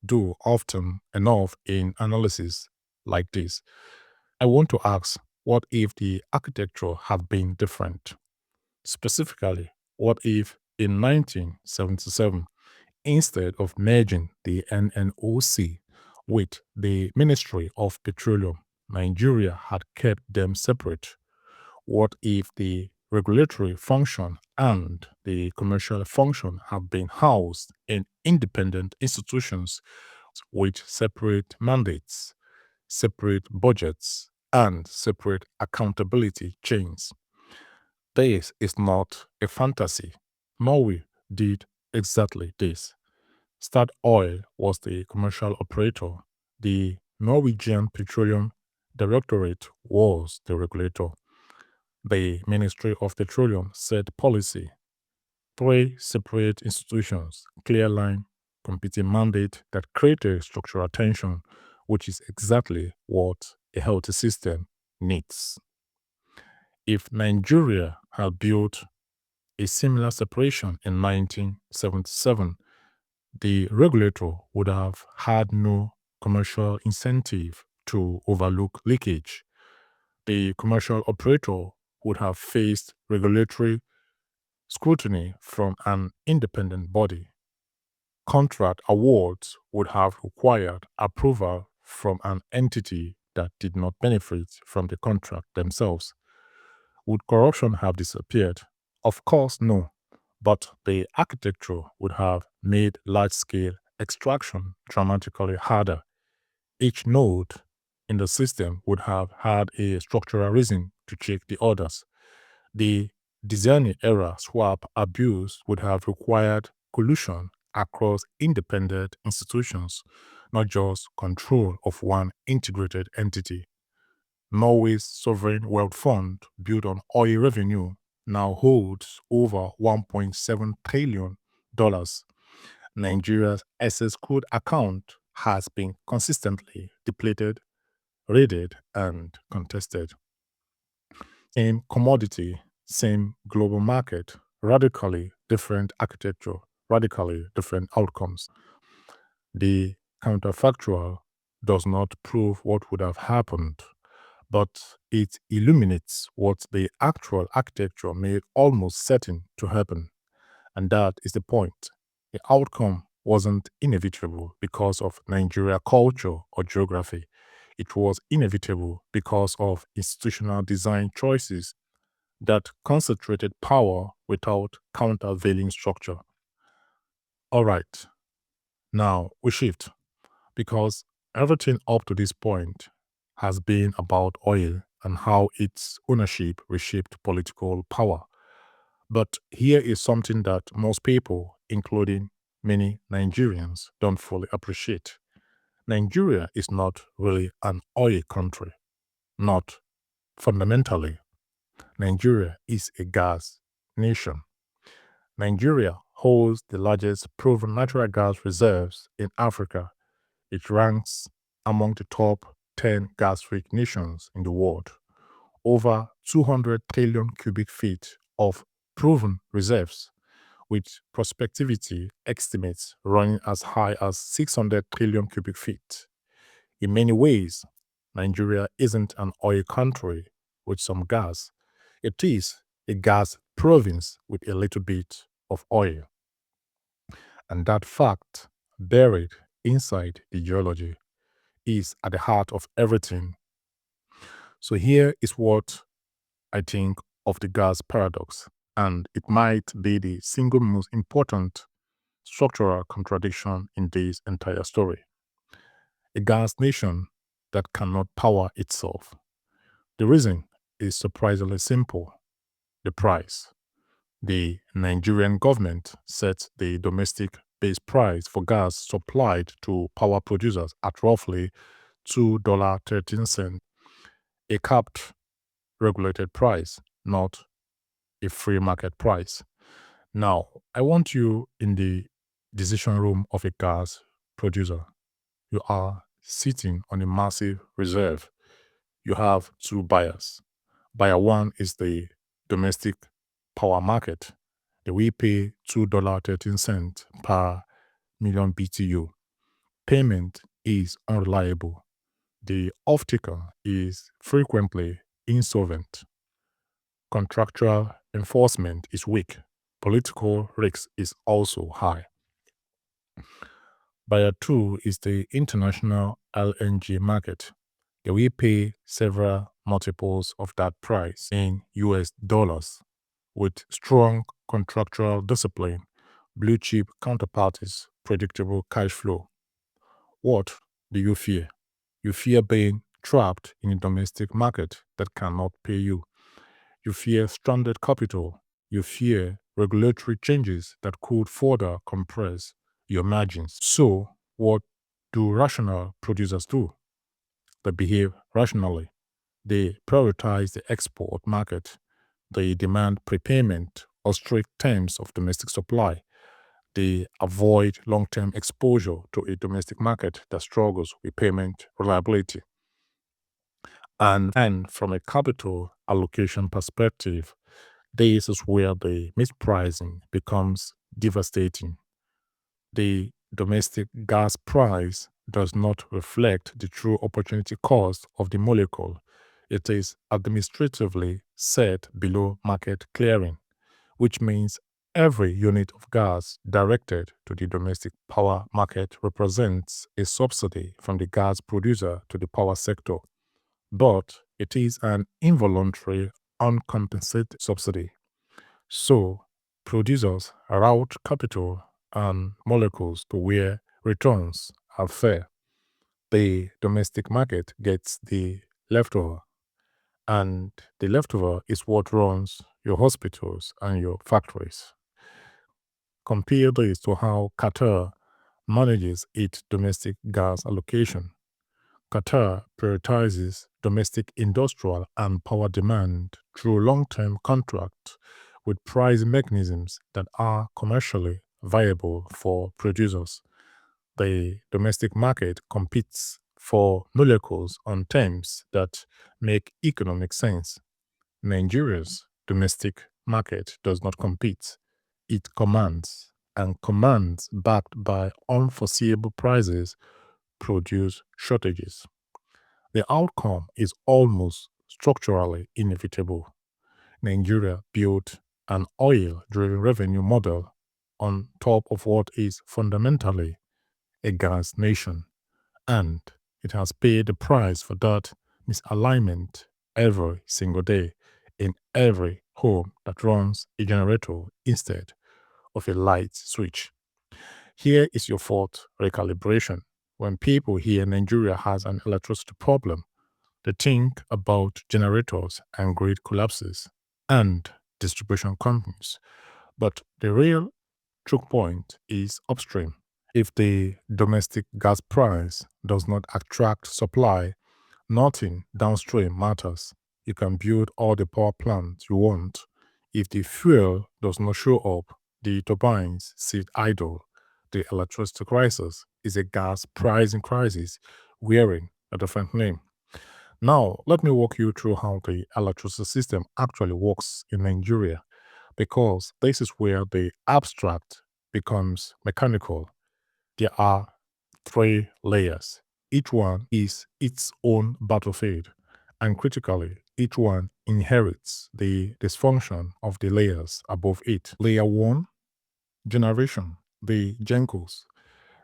do often enough in analysis like this. I want to ask, what if the architecture had been different? Specifically, what if in 1977, instead of merging the NNOC with the Ministry of Petroleum, Nigeria had kept them separate? What if the regulatory function and the commercial function have been housed in independent institutions with separate mandates, separate budgets, and separate accountability chains? This is not a fantasy. Norway did exactly this. Stad Oil was the commercial operator. The Norwegian Petroleum Directorate was the regulator. The Ministry of Petroleum set policy. Three separate institutions, clear line, competing mandate that created structural tension, which is exactly what a healthy system needs. If Nigeria had built a similar separation in 1977, the regulator would have had no commercial incentive to overlook leakage. The commercial operator would have faced regulatory scrutiny from an independent body. Contract awards would have required approval from an entity that did not benefit from the contract themselves. Would corruption have disappeared? Of course, no. But the architecture would have made large scale extraction dramatically harder. Each node in the system would have had a structural reason to check the others. The Disney era swap abuse would have required collusion across independent institutions, not just control of one integrated entity. Norway's sovereign wealth fund, built on oil revenue, now holds over $1.7 trillion. Nigeria's excess crude account has been consistently depleted, raided, and contested. Same commodity, same global market, radically different architecture, radically different outcomes. The counterfactual does not prove what would have happened, but it illuminates what the actual architecture made almost certain to happen. And that is the point. The outcome wasn't inevitable because of Nigeria culture or geography. It was inevitable because of institutional design choices that concentrated power without countervailing structure. All right, now we shift because everything up to this point has been about oil and how its ownership reshaped political power. But here is something that most people, including many Nigerians, don't fully appreciate. Nigeria is not really an oil country, not fundamentally. Nigeria is a gas nation. Nigeria holds the largest proven natural gas reserves in Africa. It ranks among the top 10 gas-rich nations in the world. Over 200 trillion cubic feet of proven reserves, with prospectivity estimates running as high as 600 trillion cubic feet. In many ways, Nigeria isn't an oil country with some gas. It is a gas province with a little bit of oil. And that fact, buried inside the geology, is at the heart of everything. So here is what I think of the gas paradox, and it might be the single most important structural contradiction in this entire story. A gas nation that cannot power itself. The reason is surprisingly simple: the price. The Nigerian government sets the domestic base price for gas supplied to power producers at roughly $2.13, a capped regulated price, not a free market price. Now, I want you in the decision room of a gas producer. You are sitting on a massive reserve. You have two buyers. Buyer one is the domestic power market. They will pay $2.13 per million BTU. Payment is unreliable. The off-taker is frequently insolvent. Contractual enforcement is weak. Political risk is also high. Buyer two is the international LNG market. They will pay several multiples of that price in US dollars with strong contractual discipline, blue chip counterparties, predictable cash flow. What do you fear? You fear being trapped in a domestic market that cannot pay you. You fear stranded capital. You fear regulatory changes that could further compress your margins. So, what do rational producers do? They behave rationally. They prioritize the export market. They demand prepayment or strict terms of domestic supply. They avoid long-term exposure to a domestic market that struggles with payment reliability. And from a capital allocation perspective, this is where the mispricing becomes devastating. The domestic gas price does not reflect the true opportunity cost of the molecule. It is administratively set below market clearing, which means every unit of gas directed to the domestic power market represents a subsidy from the gas producer to the power sector, but it is an involuntary, uncompensated subsidy. So, producers route capital and molecules to where returns are fair. The domestic market gets the leftover, and the leftover is what runs your hospitals and your factories. Compare this to how Qatar manages its domestic gas allocation. Qatar prioritizes domestic industrial and power demand through long-term contracts with price mechanisms that are commercially viable for producers. The domestic market competes for molecules on terms that make economic sense. Nigeria's domestic market does not compete. It commands, and commands backed by unforeseeable prices produce shortages. The outcome is almost structurally inevitable. Nigeria built an oil-driven revenue model on top of what is fundamentally a gas nation, and it has paid the price for that misalignment every single day in every home that runs a generator instead of a light switch. Here is your fourth recalibration. When people hear Nigeria has an electricity problem, they think about generators and grid collapses and distribution companies. But the real choke point is upstream. If the domestic gas price does not attract supply, nothing downstream matters. You can build all the power plants you want. If the fuel does not show up, the turbines sit idle. The electricity crisis is a gas pricing crisis wearing a different name. Now, let me walk you through how the electricity system actually works in Nigeria, because this is where the abstract becomes mechanical. There are three layers. Each one is its own battlefield, and critically, each one inherits the dysfunction of the layers above it. Layer 1, generation, the Gencos,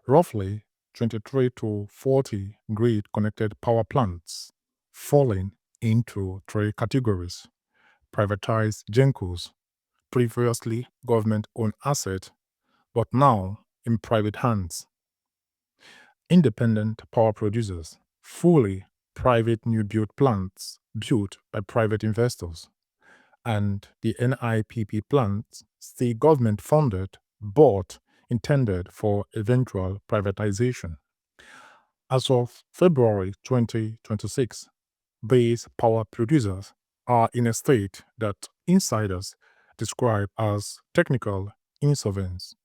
roughly 23 to 40 grid-connected power plants, falling into three categories. Privatized Gencos, previously government-owned asset, but now in private hands. Independent power producers, fully private new built plants built by private investors, and the NIPP plants, still government funded but intended for eventual privatization. As of February 2026, these power producers are in a state that insiders describe as technical insolvency.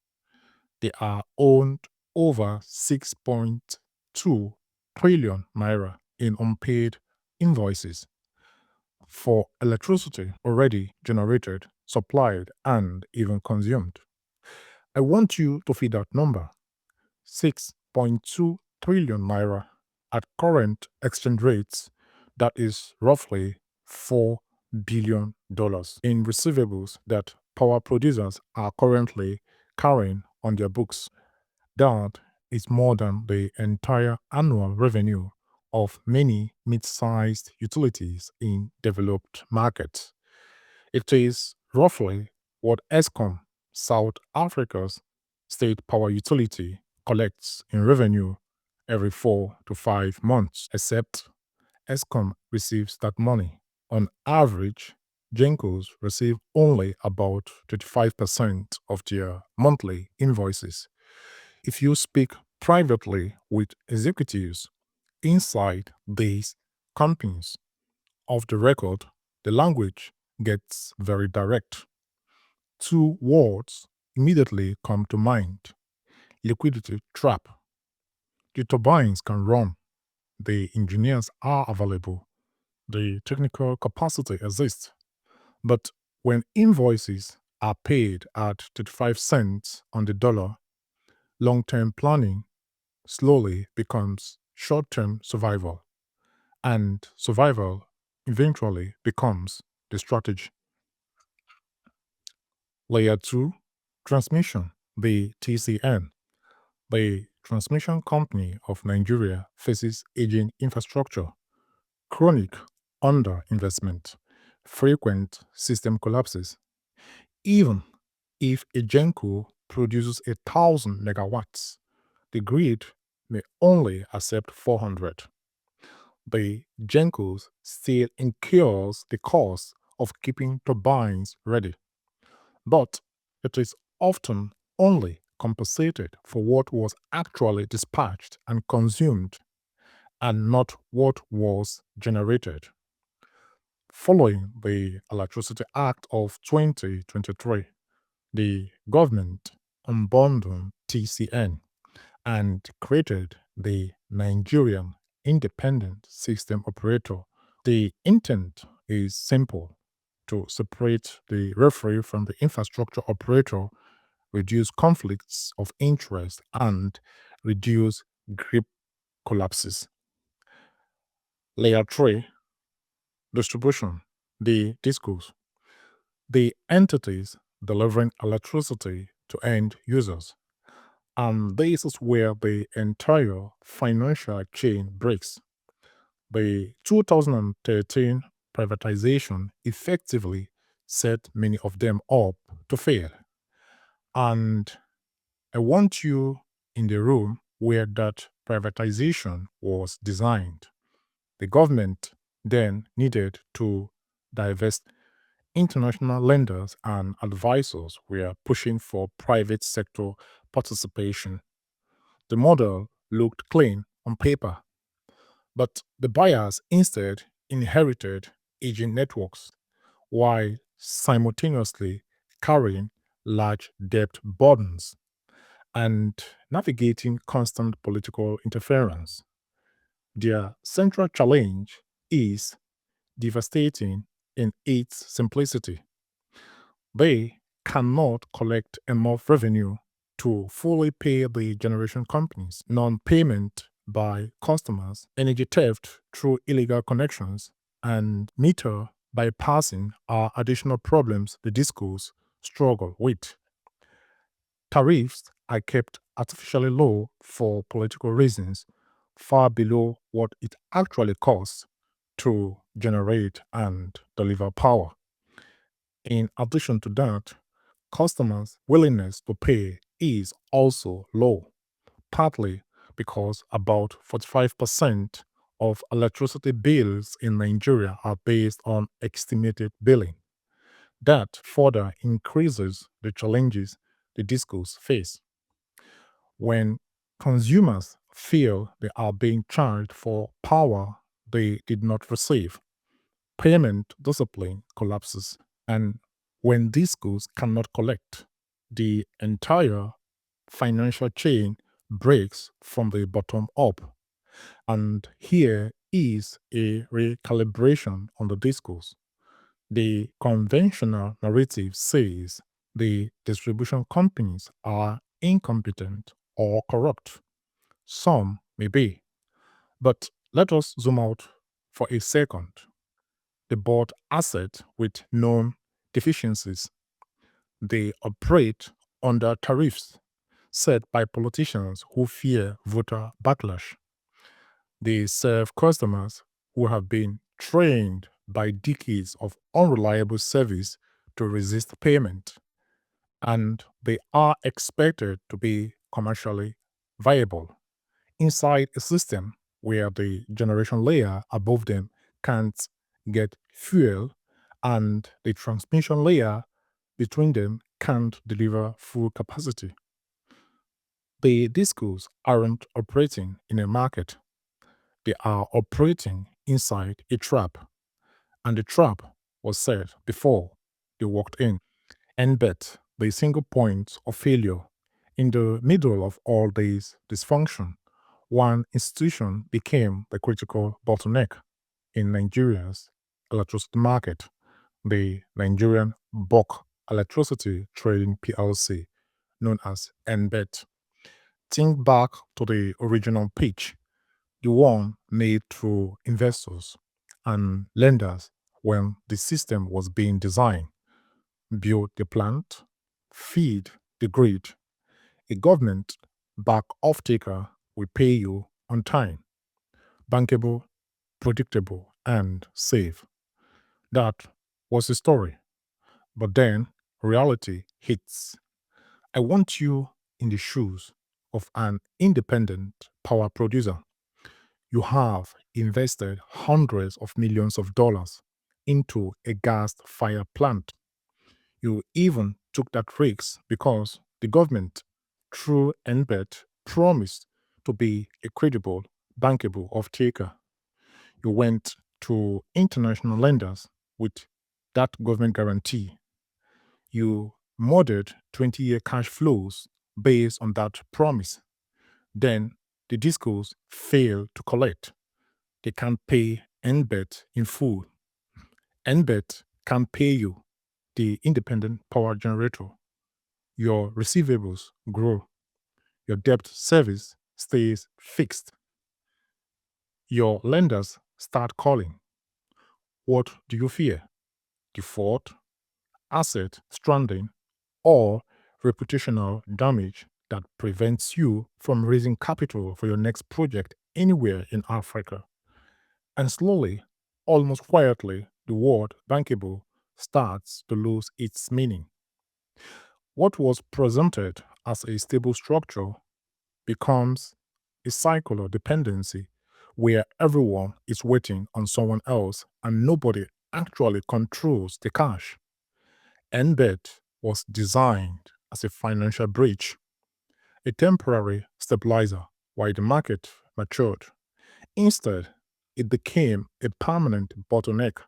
They are owned over 6.2 trillion naira in unpaid invoices for electricity already generated, supplied, and even consumed. I want you to feed that number: 6.2 trillion naira at current exchange rates. That is roughly $4 billion in receivables that power producers are currently carrying on their books. That is more than the entire annual revenue of many mid-sized utilities in developed markets. It is roughly what ESCOM, South Africa's state power utility, collects in revenue every 4 to 5 months, except ESCOM receives that money. On average, Gencos receive only about 35% of their monthly invoices. If you speak privately with executives inside these companies, off the record, the language gets very direct. Two words immediately come to mind: liquidity trap. The turbines can run, the engineers are available, the technical capacity exists, but when invoices are paid at 35 cents on the dollar, Long-term planning slowly becomes short-term survival, and survival eventually becomes the strategy. Layer 2, transmission, the TCN. The Transmission Company of Nigeria faces aging infrastructure, chronic underinvestment, frequent system collapses. Even if a genco produces 1,000 megawatts, the grid may only accept 400. The gencos still incurs the cost of keeping turbines ready, but it is often only compensated for what was actually dispatched and consumed and not what was generated. Following the Electricity Act of 2023, the government unbundled TCN and created the Nigerian Independent System Operator. The intent is simple: to separate the referee from the infrastructure operator, reduce conflicts of interest, and reduce grid collapses. Layer 3, distribution, the discos, the entities delivering electricity to end users. And this is where the entire financial chain breaks. The 2013 privatization effectively set many of them up to fail. And I want you in the room where that privatization was designed. The government then needed to divest. International lenders and advisors were pushing for private sector participation. The model looked clean on paper, but the buyers instead inherited aging networks while simultaneously carrying large debt burdens and navigating constant political interference. Their central challenge is devastating in its simplicity. They cannot collect enough revenue to fully pay the generation companies, non payment by customers, energy theft through illegal connections, and meter bypassing are additional problems the discos struggle with. Tariffs are kept artificially low for political reasons, far below what it actually costs to generate and deliver power. In addition to that, customers' willingness to pay is also low, partly because about 45% of electricity bills in Nigeria are based on estimated billing. That further increases the challenges the discos face. When consumers feel they are being charged for power they did not receive, payment discipline collapses. And when discos cannot collect, the entire financial chain breaks from the bottom up. And here is a recalibration on the discos. The conventional narrative says the distribution companies are incompetent or corrupt. Some may be, but let us zoom out for a second. They bought assets with known deficiencies. They operate under tariffs set by politicians who fear voter backlash. They serve customers who have been trained by decades of unreliable service to resist payment, and they are expected to be commercially viable inside a system where the generation layer above them can't get fuel and the transmission layer between them can't deliver full capacity. The discos aren't operating in a market, they are operating inside a trap, and the trap was set before they walked in. NBET, the single point of failure. In the middle of all this dysfunction, one institution became the critical bottleneck in Nigeria's electricity market, the Nigerian Bulk Electricity Trading PLC, known as NBET. Think back to the original pitch, the one made to investors and lenders when the system was being designed. Build the plant, feed the grid. A government back off taker will pay you on time, bankable, predictable, and safe. That was the story. But then reality hits. I want you in the shoes of an independent power producer. You have invested hundreds of millions of dollars into a gas fire plant. You even took that risk because the government, through NBET, promised to be a credible, bankable off taker. You went to international lenders with that government guarantee. You modeled 20-year cash flows based on that promise. Then the discos fail to collect. They can't pay NBET in full. NBET can pay you, the independent power generator. Your receivables grow. Your debt service stays fixed. Your lenders start calling. What do you fear? Default, asset stranding, or reputational damage that prevents you from raising capital for your next project anywhere in Africa. And slowly, almost quietly, the word bankable starts to lose its meaning. What was presented as a stable structure becomes a cycle of dependency where everyone is waiting on someone else and nobody actually controls the cash. NBET was designed as a financial bridge, a temporary stabilizer while the market matured. Instead, it became a permanent bottleneck,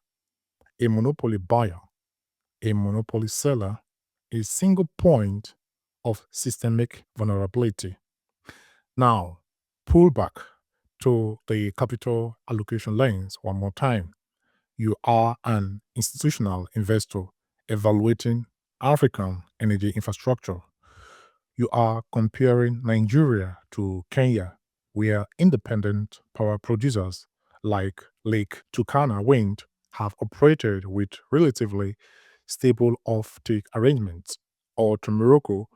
a monopoly buyer, a monopoly seller, a single point of systemic vulnerability. Now, pull back to the capital allocation lens one more time. You are an institutional investor evaluating African energy infrastructure. You are comparing Nigeria to Kenya, where independent power producers like Lake Turkana Wind have operated with relatively stable off-take arrangements, or to Morocco,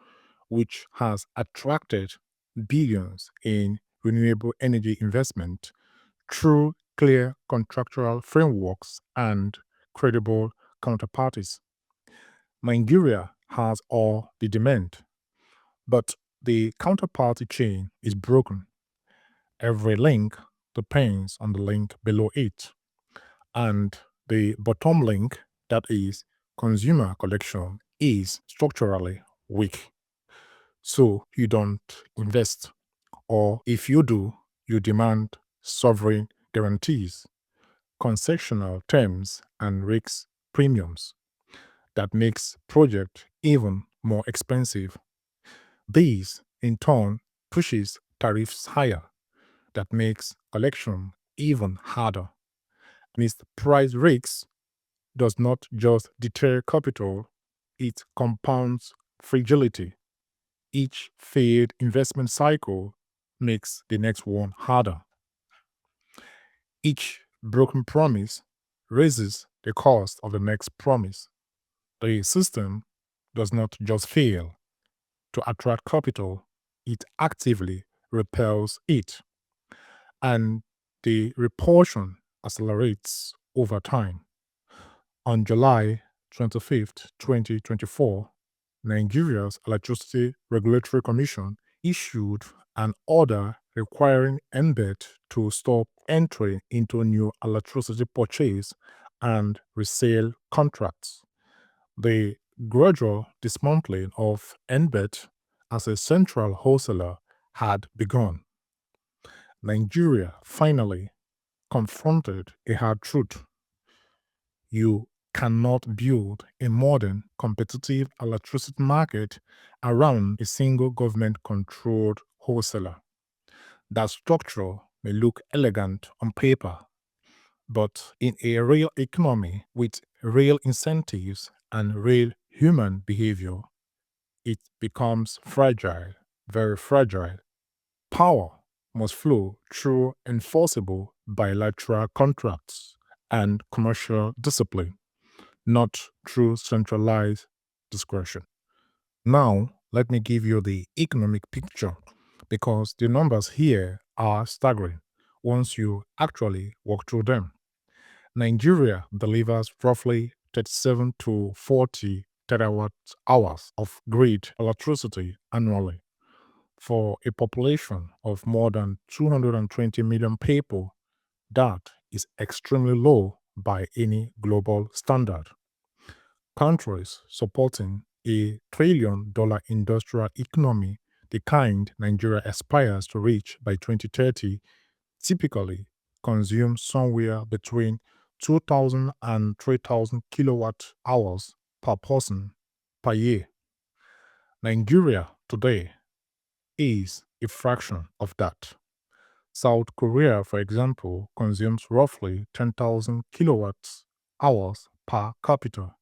which has attracted billions in renewable energy investment through clear contractual frameworks and credible counterparties. Nigeria has all the demand, but the counterparty chain is broken. Every link depends on the link below it, and the bottom link, that is consumer collection, is structurally weak. So you don't invest, or if you do, you demand sovereign guarantees, concessional terms, and risk premiums that makes project even more expensive. This, in turn, pushes tariffs higher that makes collection even harder. This price risks does not just deter capital, it compounds fragility. Each failed investment cycle makes the next one harder. Each broken promise raises the cost of the next promise. The system does not just fail to attract capital, it actively repels it. And the repulsion accelerates over time. On July 25th, 2024, Nigeria's Electricity Regulatory Commission issued an order requiring NBET to stop entering into new electricity purchase and resale contracts. The gradual dismantling of NBET as a central wholesaler had begun. Nigeria finally confronted a hard truth. You cannot build a modern, competitive electricity market around a single government controlled wholesaler. That structure may look elegant on paper, but in a real economy with real incentives and real human behavior, it becomes fragile, very fragile. power must flow through enforceable bilateral contracts and commercial discipline, not through centralized discretion. Now, let me give you the economic picture because the numbers here are staggering once you actually walk through them. Nigeria delivers roughly 37 to 40 terawatt hours of grid electricity annually. For a population of more than 220 million people, that is extremely low by any global standard. Countries supporting a $1 trillion industrial economy, the kind Nigeria aspires to reach by 2030, typically consume somewhere between 2,000 and 3,000 kilowatt hours per person per year. Nigeria today is a fraction of that. South Korea, for example, consumes roughly 10,000 kilowatt hours per capita.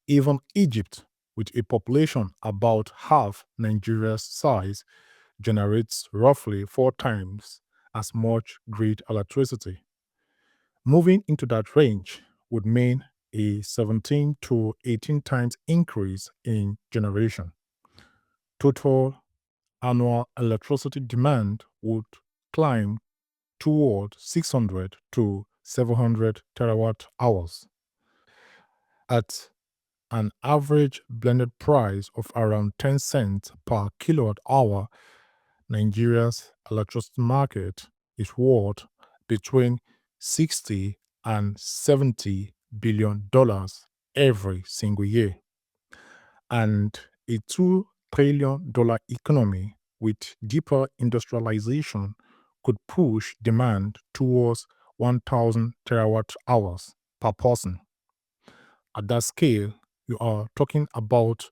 Even Egypt, with a population about half Nigeria's size, generates roughly 4 times as much grid electricity. Moving into that range would mean a 17 to 18 times increase in generation. Total annual electricity demand would climb toward 600 to 700 terawatt hours. At an average blended price of around 10 cents per kilowatt hour, Nigeria's electricity market is worth between 60 and 70 billion dollars every single year. And a $2 trillion economy with deeper industrialization could push demand towards 1,000 terawatt hours per person. At that scale, you are talking about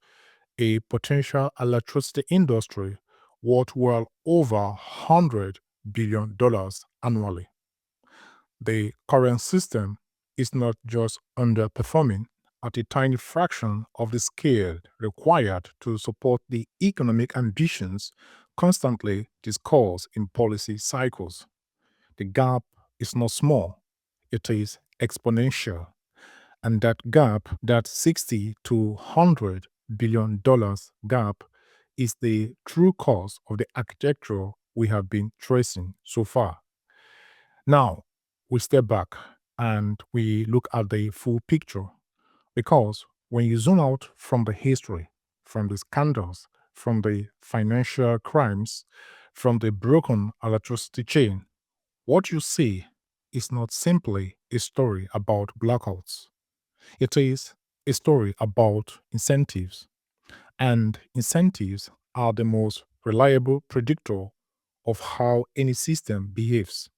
a potential electricity industry worth well over $100 billion annually. The current system is not just underperforming at a tiny fraction of the scale required to support the economic ambitions constantly discussed in policy cycles. The gap is not small, it is exponential. And that gap, that 60 to $100 billion gap, is the true cause of the architecture we have been tracing so far. Now, we step back and we look at the full picture because when you zoom out from the history, from the scandals, from the financial crimes, from the broken electricity chain, what you see is not simply a story about blackouts. It is a story about incentives, and incentives are the most reliable predictor of how any system behaves.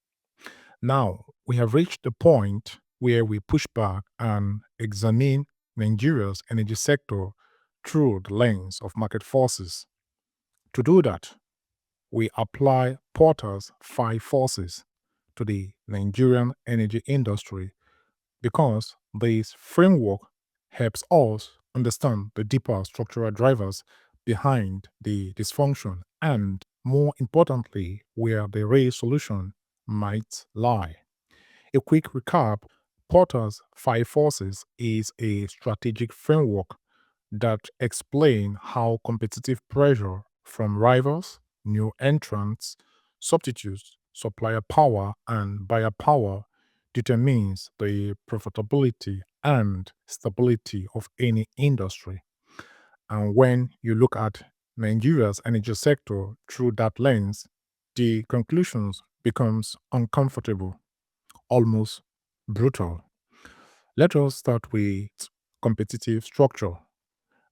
Now, we have reached the point where we push back and examine Nigeria's energy sector through the lens of market forces. To do that, we apply Porter's 5 forces to the Nigerian energy industry because this framework helps us understand the deeper structural drivers behind the dysfunction and, more importantly, where the real solution might lie. A quick recap: Porter's 5 forces is a strategic framework that explain how competitive pressure from rivals, new entrants, substitutes, supplier power, and buyer power determines the profitability and stability of any industry. And when you look at Nigeria's energy sector through that lens, the conclusions becomes uncomfortable, almost brutal. Let us start with competitive structure.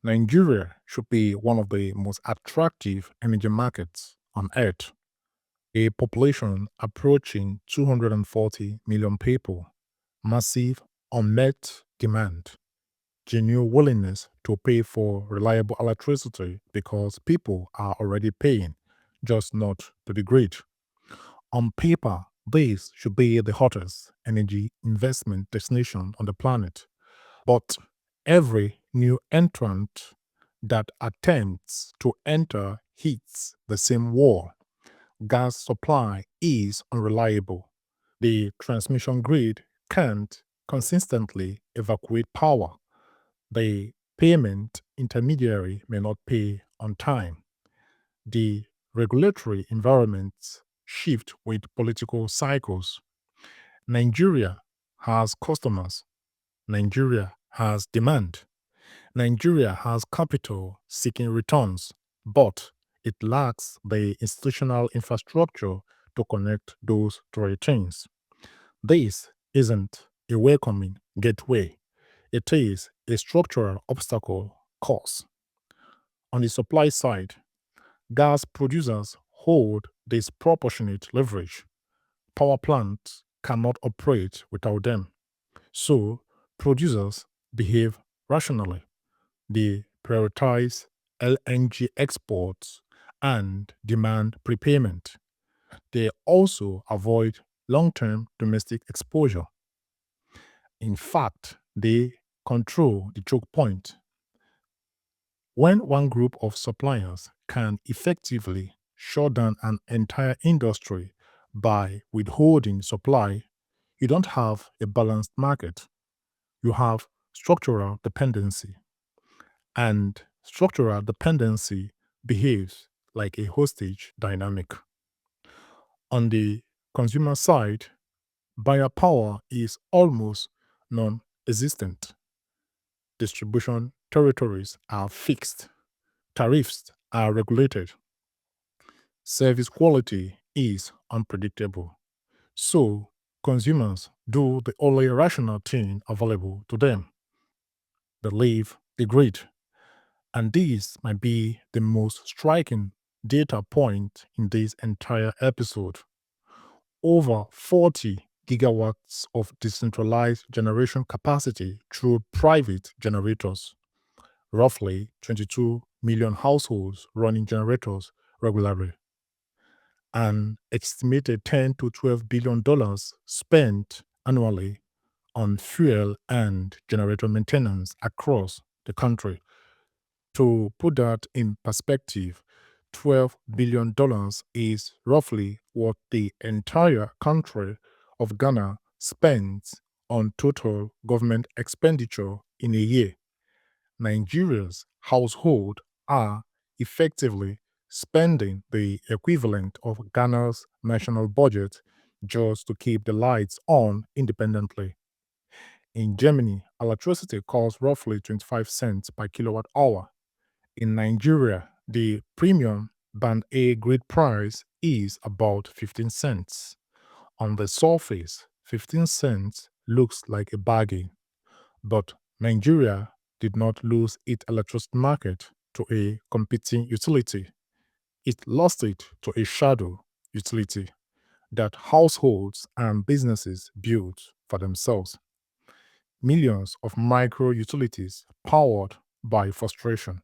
Nigeria should be one of the most attractive energy markets on earth. A population approaching 240 million people, massive unmet demand, genuine willingness to pay for reliable electricity because people are already paying, just not to the grid. On paper, this should be the hottest energy investment destination on the planet. But every new entrant that attempts to enter hits the same wall. gas supply is unreliable. The transmission grid can't consistently evacuate power. The payment intermediary may not pay on time. The regulatory environments shift with political cycles. Nigeria has customers. Nigeria has demand. Nigeria has capital seeking returns, but it lacks the institutional infrastructure to connect those three things. This isn't a welcoming gateway, it is a structural obstacle cause. On the supply side, gas producers hold disproportionate leverage. Power plants cannot operate without them. So, producers behave rationally. They prioritize LNG exports and demand prepayment. They also avoid long term domestic exposure. In fact, they control the choke point. When one group of suppliers can effectively shut down an entire industry by withholding supply, you don't have a balanced market. You have structural dependency. And structural dependency behaves like a hostage dynamic. On the consumer side, buyer power is almost non existent. Distribution territories are fixed, tariffs are regulated, service quality is unpredictable. So, consumers do the only rational thing available to them: they leave the grid. And this might be the most striking data point in this entire episode. Over 40 gigawatts of decentralized generation capacity through private generators, roughly 22 million households running generators regularly. An estimated 10 to 12 billion dollars spent annually on fuel and generator maintenance across the country. To put that in perspective, $12 billion is roughly what the entire country of Ghana spends on total government expenditure in a year. Nigeria's household are effectively spending the equivalent of Ghana's national budget just to keep the lights on independently. In Germany, electricity costs roughly 25 cents per kilowatt hour. In Nigeria, the premium band A grade price is about 15 cents. On the surface, 15 cents looks like a bargain, but Nigeria did not lose its electricity market to a competing utility. It lost it to a shadow utility that households and businesses built for themselves. Millions of micro utilities powered by frustration.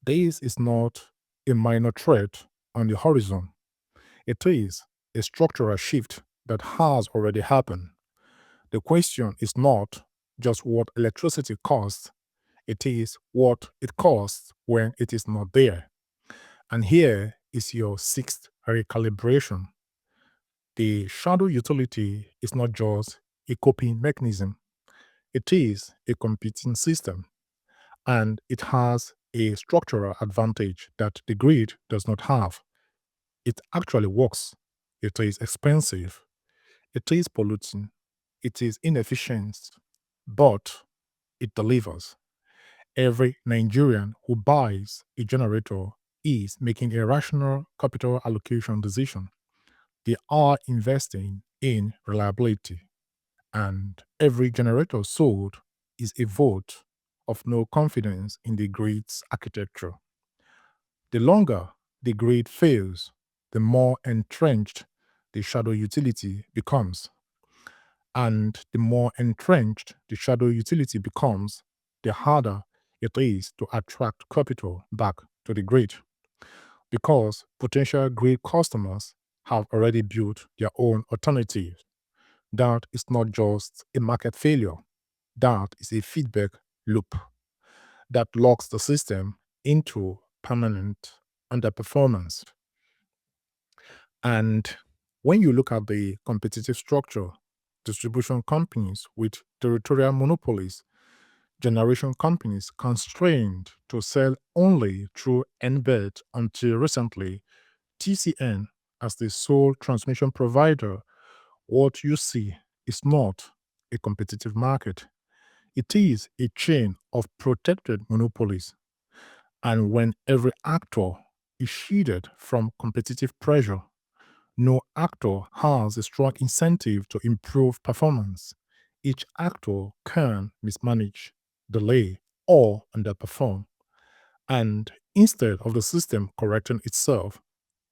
This is not a minor threat on the horizon. It is a structural shift that has already happened. The question is not just what electricity costs, it is what it costs when it is not there. And here is your sixth recalibration. The shadow utility is not just a coping mechanism, it is a competing system, and it has a structural advantage that the grid does not have. It actually works. It is expensive. It is polluting. It is inefficient, but it delivers. Every Nigerian who buys a generator is making a rational capital allocation decision. They are investing in reliability, and every generator sold is a vote of no confidence in the grid's architecture. The longer the grid fails, the more entrenched the shadow utility becomes. And the more entrenched the shadow utility becomes, the harder it is to attract capital back to the grid. Because potential grid customers have already built their own alternatives. That is not just a market failure, that is a feedback loop that locks the system into permanent underperformance. And when you look at the competitive structure, distribution companies with territorial monopolies, generation companies constrained to sell only through NBET until recently, TCN as the sole transmission provider, what you see is not a competitive market. It is a chain of protected monopolies. And when every actor is shielded from competitive pressure, no actor has a strong incentive to improve performance. Each actor can mismanage, delay, or underperform. And instead of the system correcting itself,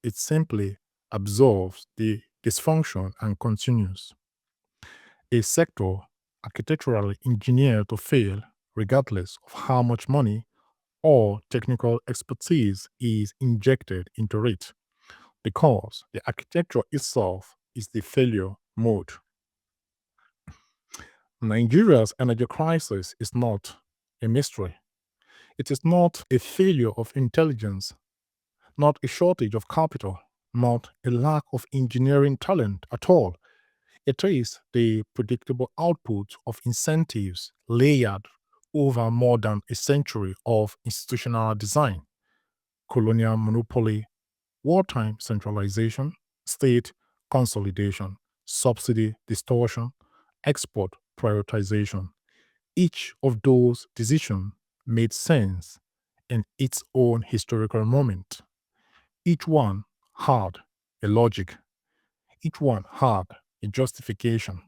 it simply absorbs the dysfunction and continues. A sector architecturally engineered to fail regardless of how much money or technical expertise is injected into it, because the architecture itself is the failure mode. Nigeria's energy crisis is not a mystery. It is not a failure of intelligence, not a shortage of capital, not a lack of engineering talent at all. It is the predictable output of incentives layered over more than a century of institutional design, colonial monopoly, wartime centralization, state consolidation, subsidy distortion, export prioritization. Each of those decisions made sense in its own historical moment. Each one had a logic, each one had a justification,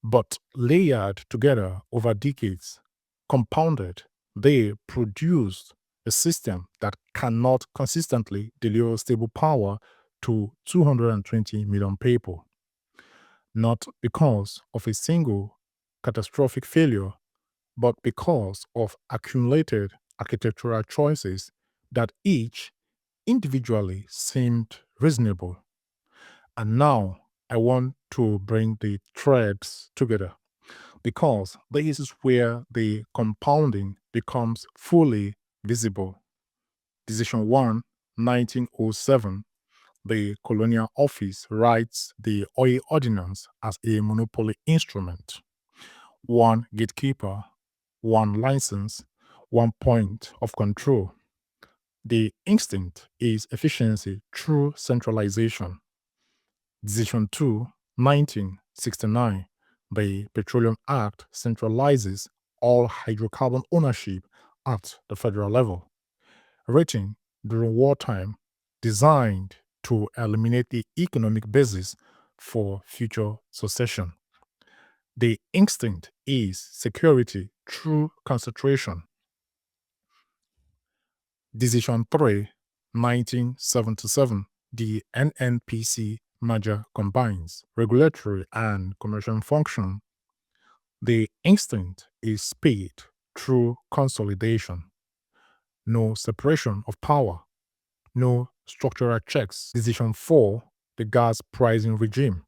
but layered together over decades, compounded, they produced a system that cannot consistently deliver stable power to 220 million people, not because of a single catastrophic failure, but because of accumulated architectural choices that each individually seemed reasonable. And now I want to bring the threads together, because this is where the compounding becomes fully visible. Decision 1, 1907, the Colonial Office writes the Oil Ordinance as a monopoly instrument. One gatekeeper, one license, one point of control. The instinct is efficiency through centralization. Decision 2, 1969, the Petroleum Act centralizes all hydrocarbon ownership at the federal level. Written during wartime, designed to eliminate the economic basis for future succession. The instinct is security through concentration. Decision 3, 1977, the NNPC merger combines regulatory and commercial function. The instinct is speed through consolidation. No separation of power, no structural checks. Decision 4, the gas pricing regime.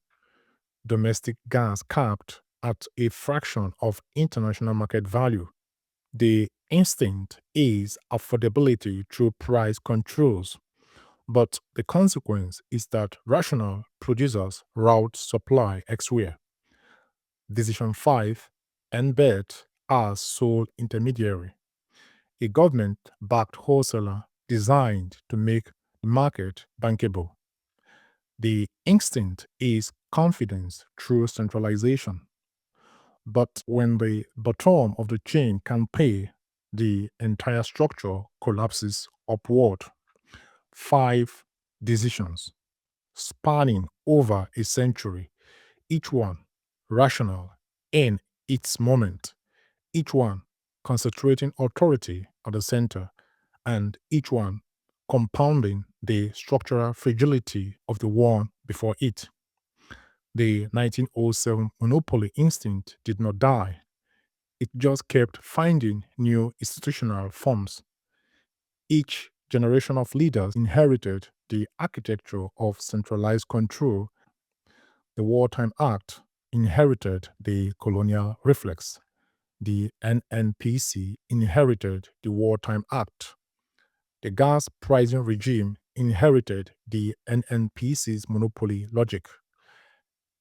Domestic gas capped at a fraction of international market value. The instinct is affordability through price controls, but the consequence is that rational producers route supply elsewhere. Decision 5, NBET as sole intermediary, a government backed wholesaler designed to make the market bankable. The instinct is confidence through centralization. But when the bottom of the chain can pay, the entire structure collapses upward. 5 decisions spanning over a century, each one rational in its moment, each one concentrating authority at the center, and each one compounding the structural fragility of the one before it. The 1907 monopoly instinct did not die. It just kept finding new institutional forms. Each generation of leaders inherited the architecture of centralized control. The Wartime Act inherited the colonial reflex. The NNPC inherited the Wartime Act. The gas pricing regime inherited the NNPC's monopoly logic.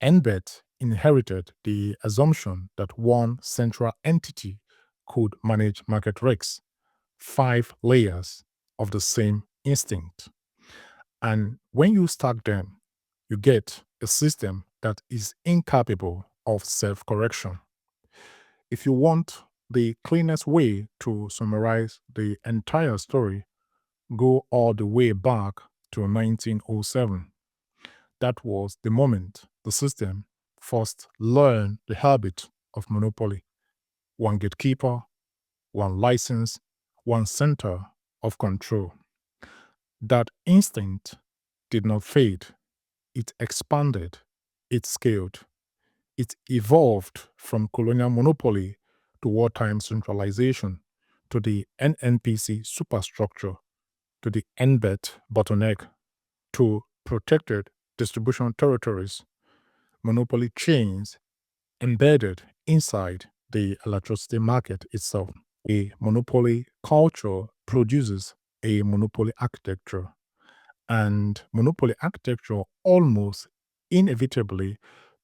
NBET inherited the assumption that one central entity could manage market risks, 5 layers of the same instinct. And when you stack them, you get a system that is incapable of self-correction. If you want the cleanest way to summarize the entire story, go all the way back to 1907. That was the moment the system first learned the habit of monopoly. One gatekeeper, one license, one center of control. That instinct did not fade. It expanded, it scaled, it evolved from colonial monopoly to wartime centralization, to the NNPC superstructure, to the NBET bottleneck, to protected distribution territories, monopoly chains embedded inside the electricity market itself. A monopoly culture produces a monopoly architecture, and monopoly architecture almost inevitably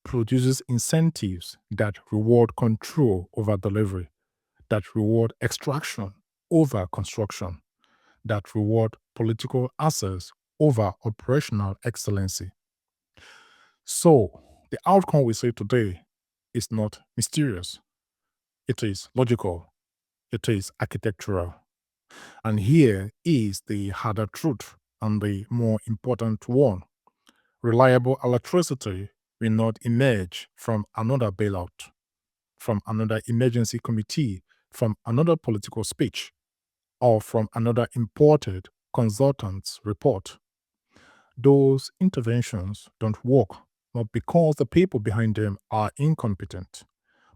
produces incentives that reward control over delivery, that reward extraction over construction, that reward political access over operational excellency. So, the outcome we see today is not mysterious. It is logical. It is architectural. And here is the harder truth and the more important one. Reliable electricity will not emerge from another bailout, from another emergency committee, from another political speech, or from another imported consultant's report. Those interventions don't work not because the people behind them are incompetent,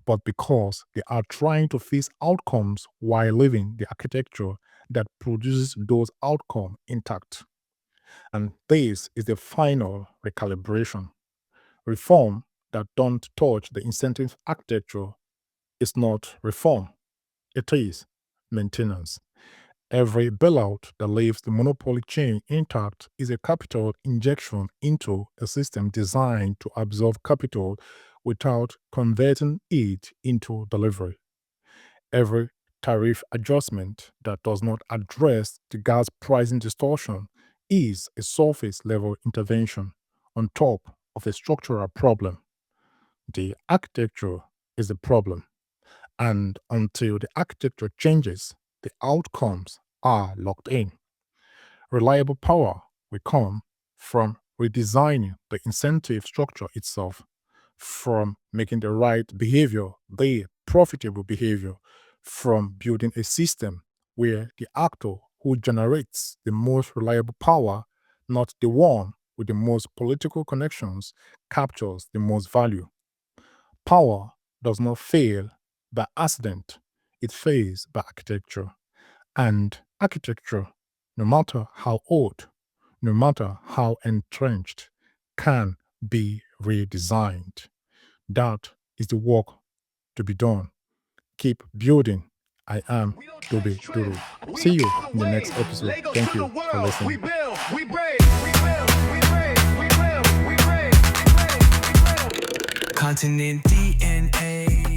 but because they are trying to fix outcomes while leaving the architecture that produces those outcomes intact. And this is the final recalibration. Reform that don't touch the incentive architecture is not reform. It is maintenance. Every bailout that leaves the monopoly chain intact is a capital injection into a system designed to absorb capital without converting it into delivery. Every tariff adjustment that does not address the gas pricing distortion is a surface level intervention on top of a structural problem. The architecture is the problem, and until the architecture changes, the outcomes are locked in. Reliable power will come from redesigning the incentive structure itself, from making the right behavior the profitable behavior, from building a system where the actor who generates the most reliable power, not the one with the most political connections, captures the most value. Power does not fail by accident, it fails by architecture. And architecture, no matter how old, no matter how entrenched, can be redesigned. That is the work to be done. Keep building. I am Tobe Duru. See you in the next episode. Thank you for listening. We build, we break, we build, we break, we build, we break, we build, we build. Continent DNA.